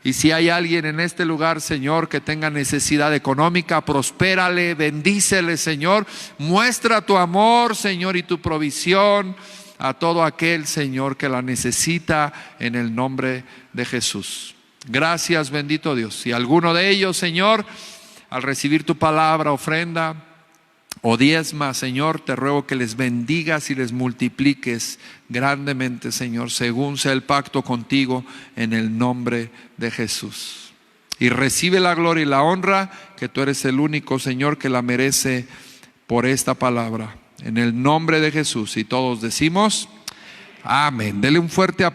Y si hay alguien en este lugar, Señor, que tenga necesidad económica, prospérale, bendícele, Señor. Muestra tu amor, Señor, y tu provisión a todo aquel, Señor, que la necesita en el nombre de Jesús. Gracias, bendito Dios. Si alguno de ellos, Señor, al recibir tu palabra, ofrenda o diezma, Señor, te ruego que les bendigas y les multipliques grandemente, Señor, según sea el pacto contigo, en el nombre de Jesús. Y recibe la gloria y la honra, que tú eres el único, Señor, que la merece por esta palabra. En el nombre de Jesús. Y todos decimos amén. Dele un fuerte aplauso.